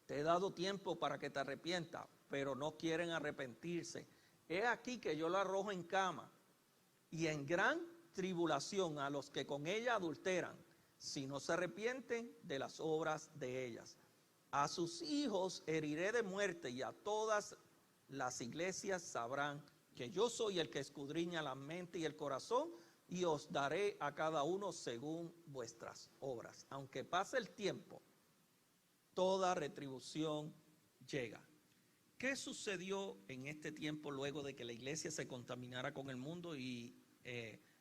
Te he dado tiempo para que te arrepientas, pero no quieren arrepentirse. He aquí que yo la arrojo en cama y en gran tribulación a los que con ella adulteran, si no se arrepienten de las obras de ellas. A sus hijos heriré de muerte y a todas las iglesias sabrán que yo soy el que escudriña la mente y el corazón, y os daré a cada uno según vuestras obras. Aunque pase el tiempo, toda retribución llega. ¿Qué sucedió en este tiempo luego de que la iglesia se contaminara con el mundo e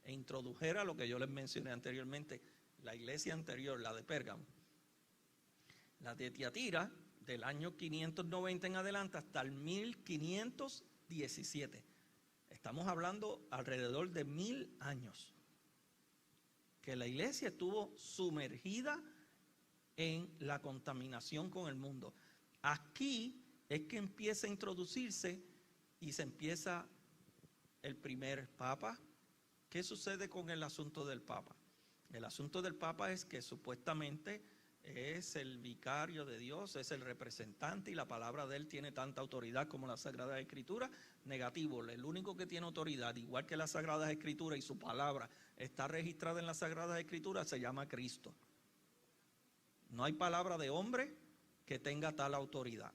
introdujera lo que yo les mencioné anteriormente? La iglesia anterior, la de Pérgamo. La de Tiatira, del año 590 en adelante hasta el 1517. Estamos hablando alrededor de 1000 años que la iglesia estuvo sumergida en la contaminación con el mundo. Aquí es que empieza a introducirse y se empieza el primer papa. ¿Qué sucede con el asunto del papa? El asunto del papa es que supuestamente es el vicario de Dios, es el representante, y la palabra de él tiene tanta autoridad como la Sagrada Escritura. Negativo, el único que tiene autoridad, igual que la Sagrada Escritura, y su palabra está registrada en la Sagrada Escritura, se llama Cristo. No hay palabra de hombre que tenga tal autoridad.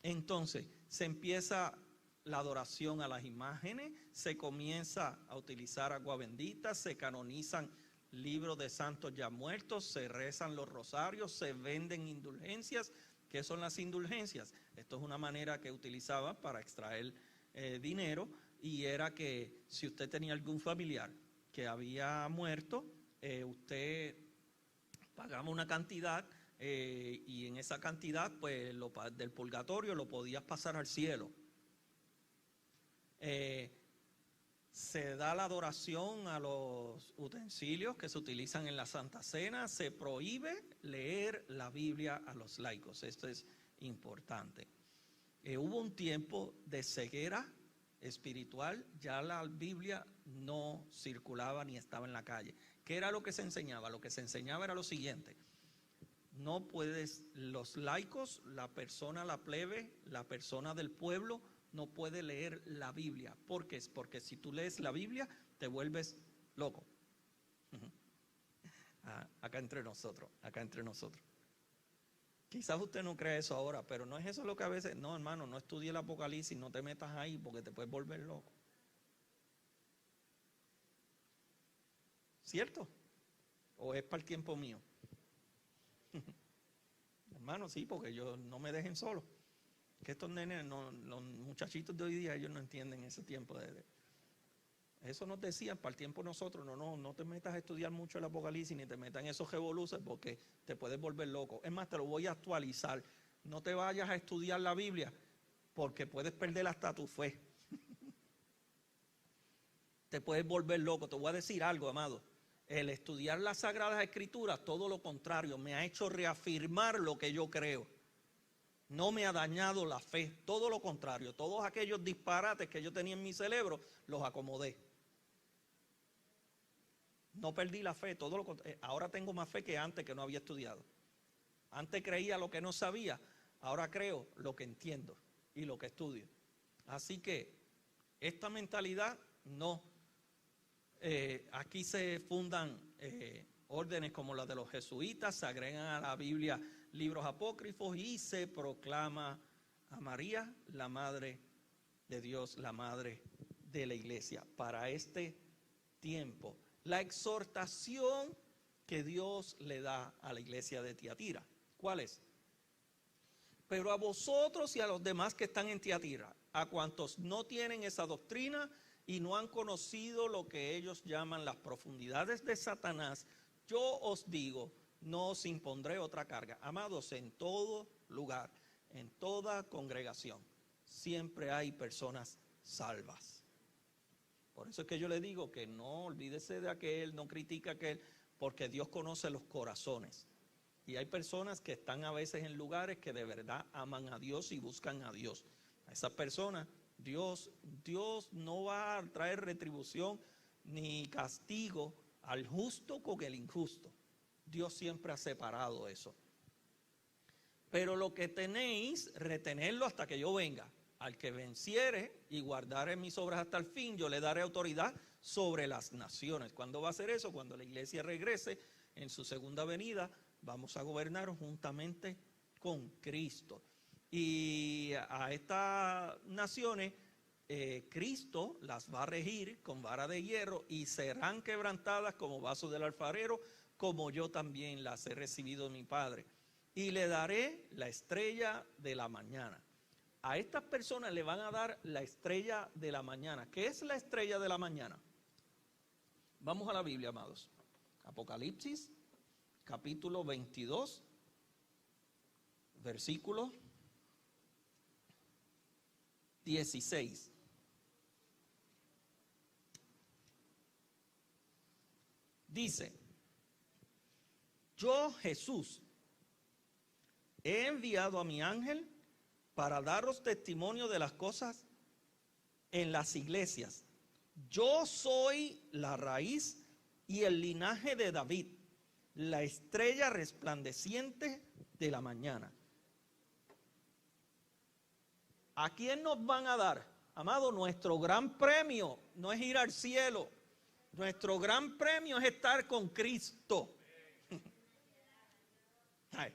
Entonces se empieza la adoración a las imágenes, se comienza a utilizar agua bendita, se canonizan libros de santos ya muertos, se rezan los rosarios, se venden indulgencias. ¿Qué son las indulgencias? Esto es una manera que utilizaban para extraer dinero, y era que si usted tenía algún familiar que había muerto, usted pagaba una cantidad y en esa cantidad pues del purgatorio lo podías pasar al cielo. Se da la adoración a los utensilios que se utilizan en la Santa Cena. Se prohíbe leer la Biblia a los laicos. Esto es importante. Hubo un tiempo de ceguera espiritual. Ya la Biblia no circulaba ni estaba en la calle. ¿Qué era lo que se enseñaba? Lo que se enseñaba era lo siguiente: no puedes, los laicos, la persona, la plebe, la persona del pueblo, no puede leer la Biblia. ¿Por qué? Porque si tú lees la Biblia, te vuelves loco. Acá entre nosotros. Quizás usted no cree eso ahora, pero no es eso lo que a veces... No, hermano, no estudie el Apocalipsis, no te metas ahí porque te puedes volver loco. ¿Cierto? ¿O es para el tiempo mío? Hermano, sí, porque no me dejen solo. Que estos nenes, los muchachitos de hoy día, ellos no entienden ese tiempo. Eso nos decían para el tiempo nosotros: no te metas a estudiar mucho el Apocalipsis, ni te metas en esos revoluces porque te puedes volver loco. Es más, te lo voy a actualizar: no te vayas a estudiar la Biblia porque puedes perder hasta tu fe. Te puedes volver loco. Te voy a decir algo, amado: el estudiar las Sagradas Escrituras, todo lo contrario, me ha hecho reafirmar lo que yo creo. No me ha dañado la fe, todo lo contrario. Todos aquellos disparates que yo tenía en mi cerebro, los acomodé. No perdí la fe, todo lo contrario. Ahora tengo más fe que antes, que no había estudiado. Antes creía lo que no sabía, ahora creo lo que entiendo y lo que estudio. Así que esta mentalidad no. Aquí se fundan órdenes como la de los jesuitas, se agregan a la Biblia libros apócrifos y se proclama a María la Madre de Dios, la Madre de la Iglesia. Para este tiempo, la exhortación que Dios le da a la iglesia de Tiatira, ¿cuál es? Pero a vosotros y a los demás que están en Tiatira, a cuantos no tienen esa doctrina y no han conocido lo que ellos llaman las profundidades de Satanás, yo os digo, no os impondré otra carga. Amados, en todo lugar, en toda congregación, siempre hay personas salvas. Por eso es que yo le digo que no olvídese de aquel, no critique a aquel, porque Dios conoce los corazones. Y hay personas que están a veces en lugares que de verdad aman a Dios y buscan a Dios. A esas personas, Dios no va a traer retribución ni castigo al justo con el injusto. Dios siempre ha separado eso. Pero lo que tenéis, retenerlo hasta que yo venga. Al que venciere y guardare mis obras hasta el fin, yo le daré autoridad sobre las naciones. ¿Cuándo va a ser eso? Cuando la iglesia regrese en su segunda venida, vamos a gobernar juntamente con Cristo. Y a estas naciones, Cristo las va a regir con vara de hierro y serán quebrantadas como vasos del alfarero, como yo también las he recibido de mi Padre. Y le daré la estrella de la mañana. A estas personas le van a dar la estrella de la mañana. ¿Qué es la estrella de la mañana? Vamos a la Biblia, amados. Apocalipsis, capítulo 22, versículo 16. Dice: yo, Jesús, he enviado a mi ángel para daros testimonio de las cosas en las iglesias. Yo soy la raíz y el linaje de David, la estrella resplandeciente de la mañana. ¿A quién nos van a dar? Amado, nuestro gran premio no es ir al cielo. Nuestro gran premio es estar con Cristo. Ay.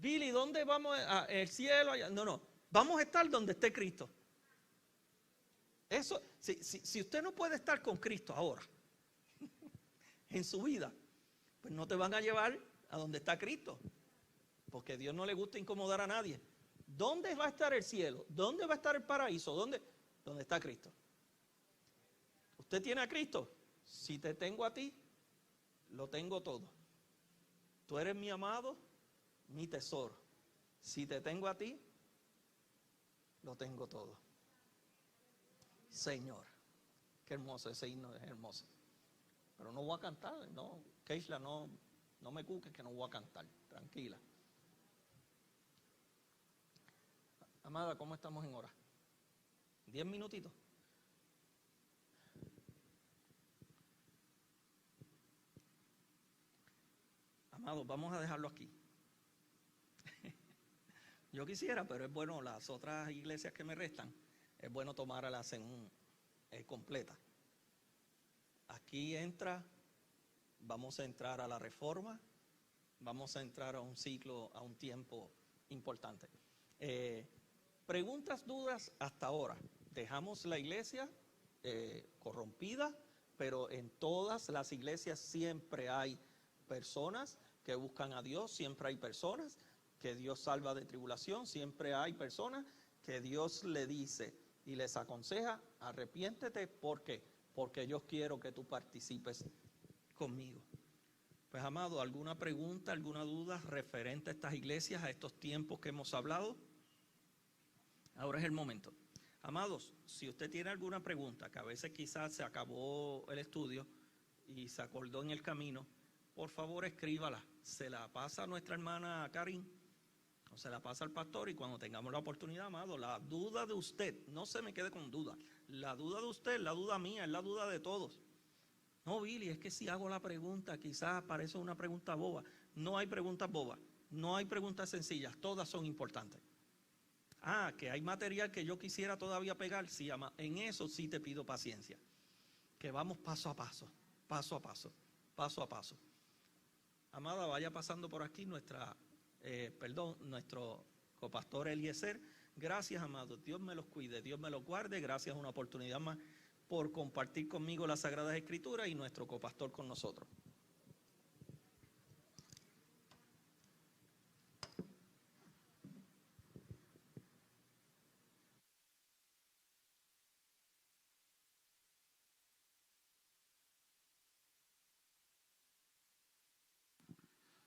Billy, ¿dónde vamos? ¿El cielo? Allá. No. Vamos a estar donde esté Cristo. Eso, si usted no puede estar con Cristo ahora, en su vida, pues no te van a llevar a donde está Cristo. Porque a Dios no le gusta incomodar a nadie. ¿Dónde va a estar el cielo? ¿Dónde va a estar el paraíso? ¿Dónde está Cristo? ¿Usted tiene a Cristo? Si te tengo a ti, lo tengo todo. Tú eres mi amado, mi tesoro. Si te tengo a ti, lo tengo todo. Señor, qué hermoso, ese himno es hermoso. Pero no voy a cantar, no, Keishla, no me cuques que no voy a cantar, tranquila. Amada, ¿cómo estamos en hora? 10 minutitos. Amados, vamos a dejarlo aquí. Yo quisiera, pero es bueno, las otras iglesias que me restan, es bueno tomarlas en completa. Aquí vamos a entrar a la reforma, vamos a entrar a un ciclo, a un tiempo importante. Preguntas, dudas hasta ahora. Dejamos la iglesia corrompida, pero en todas las iglesias siempre hay personas que buscan a Dios, siempre hay personas que Dios salva de tribulación, siempre hay personas que Dios le dice y les aconseja: arrepiéntete. ¿Por qué? Porque yo quiero que tú participes conmigo. Pues, amado, ¿alguna pregunta, alguna duda referente a estas iglesias, a estos tiempos que hemos hablado? Ahora es el momento. Amados, si usted tiene alguna pregunta, que a veces quizás se acabó el estudio y se acordó en el camino, por favor escríbala. Se la pasa a nuestra hermana Karin o se la pasa al pastor, y cuando tengamos la oportunidad, amado, la duda de usted, no se me quede con duda. La duda de usted es la duda mía, es la duda de todos. No, Billy, es que si hago la pregunta, quizás parece una pregunta boba. No hay preguntas bobas, no hay preguntas sencillas, todas son importantes. Que hay material que yo quisiera todavía pegar, sí, en eso sí te pido paciencia. Que vamos paso a paso, paso a paso, paso a paso. Amada, vaya pasando por aquí nuestro copastor Eliezer. Gracias, amado. Dios me los cuide, Dios me los guarde. Gracias, una oportunidad más por compartir conmigo las Sagradas Escrituras y nuestro copastor con nosotros.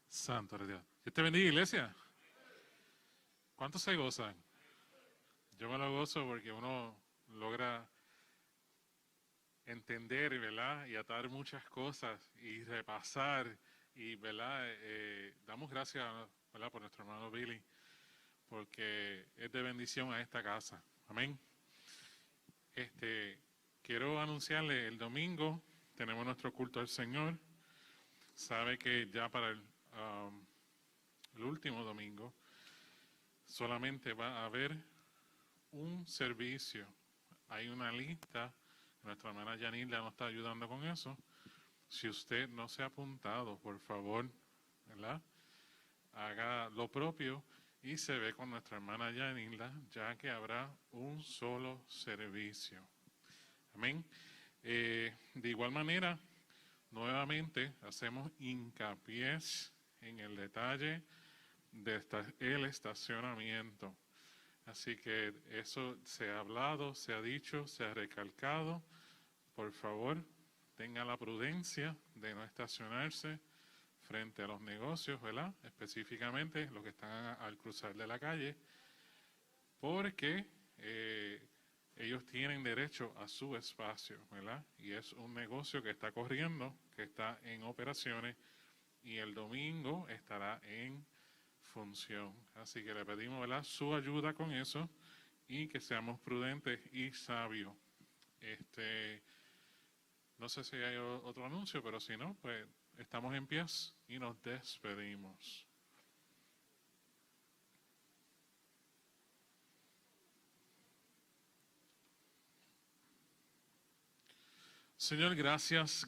Santo eres Dios. Dios te bendiga, iglesia. ¿Cuántos se gozan? Yo me lo gozo porque uno logra entender, ¿verdad? Y atar muchas cosas y repasar. Y, ¿verdad? Damos gracias, ¿verdad? Por nuestro hermano Billy, porque es de bendición a esta casa. Amén. quiero anunciarle, el domingo tenemos nuestro culto al Señor. Sabe que ya para el último domingo solamente va a haber un servicio. Hay una lista, nuestra hermana Yanilda nos está ayudando con eso. Si usted no se ha apuntado, por favor, ¿verdad?, haga lo propio y se ve con nuestra hermana Yanilda, ya que habrá un solo servicio. Amén. De igual manera, nuevamente hacemos hincapié en el detalle del estacionamiento. Así que eso se ha hablado, se ha dicho, se ha recalcado. Por favor, tenga la prudencia de no estacionarse frente a los negocios, ¿verdad? Específicamente los que están al cruzar de la calle, porque ellos tienen derecho a su espacio, ¿verdad? Y es un negocio que está corriendo, que está en operaciones, y el domingo estará en función. Así que le pedimos, ¿verdad?, su ayuda con eso y que seamos prudentes y sabios. No sé si hay otro anuncio, pero si no, pues estamos en pie y nos despedimos. Señor, gracias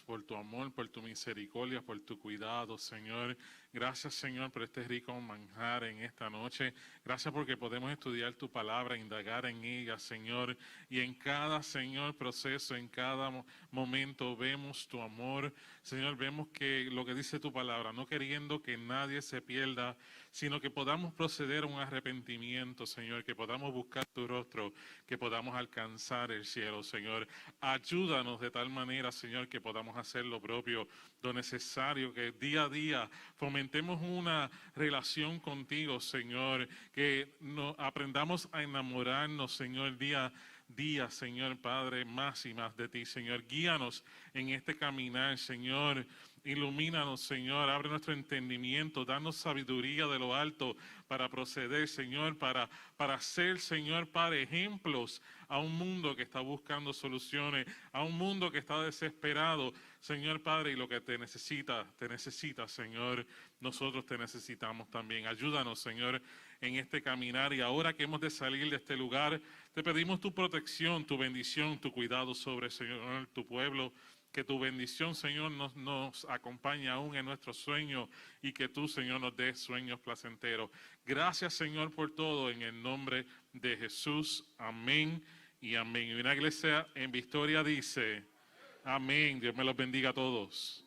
por tu amor, por tu misericordia, por tu cuidado, Señor. Gracias, Señor, por este rico manjar en esta noche. Gracias porque podemos estudiar tu palabra, indagar en ella, Señor. Y en cada, Señor, proceso, en cada momento vemos tu amor. Señor, vemos que lo que dice tu palabra, no queriendo que nadie se pierda, sino que podamos proceder a un arrepentimiento, Señor, que podamos buscar tu rostro, que podamos alcanzar el cielo, Señor. Ayúdanos de tal manera, Señor, que podamos hacer lo propio, lo necesario, que día a día fomentemos una relación contigo, Señor, que aprendamos a enamorarnos, Señor, día a día, Señor Padre, más y más de ti, Señor. Guíanos en este caminar, Señor. Ilumínanos, Señor, abre nuestro entendimiento, danos sabiduría de lo alto para proceder, Señor, para ser, Señor, Padre, ejemplos a un mundo que está buscando soluciones, a un mundo que está desesperado, Señor Padre, y lo que te necesita, Señor, nosotros te necesitamos también. Ayúdanos, Señor, en este caminar, y ahora que hemos de salir de este lugar, te pedimos tu protección, tu bendición, tu cuidado sobre, Señor, tu pueblo. Que tu bendición, Señor, nos acompañe aún en nuestros sueños y que tú, Señor, nos des sueños placenteros. Gracias, Señor, por todo, en el nombre de Jesús. Amén y amén. Y una iglesia en victoria dice, amén. Dios me los bendiga a todos.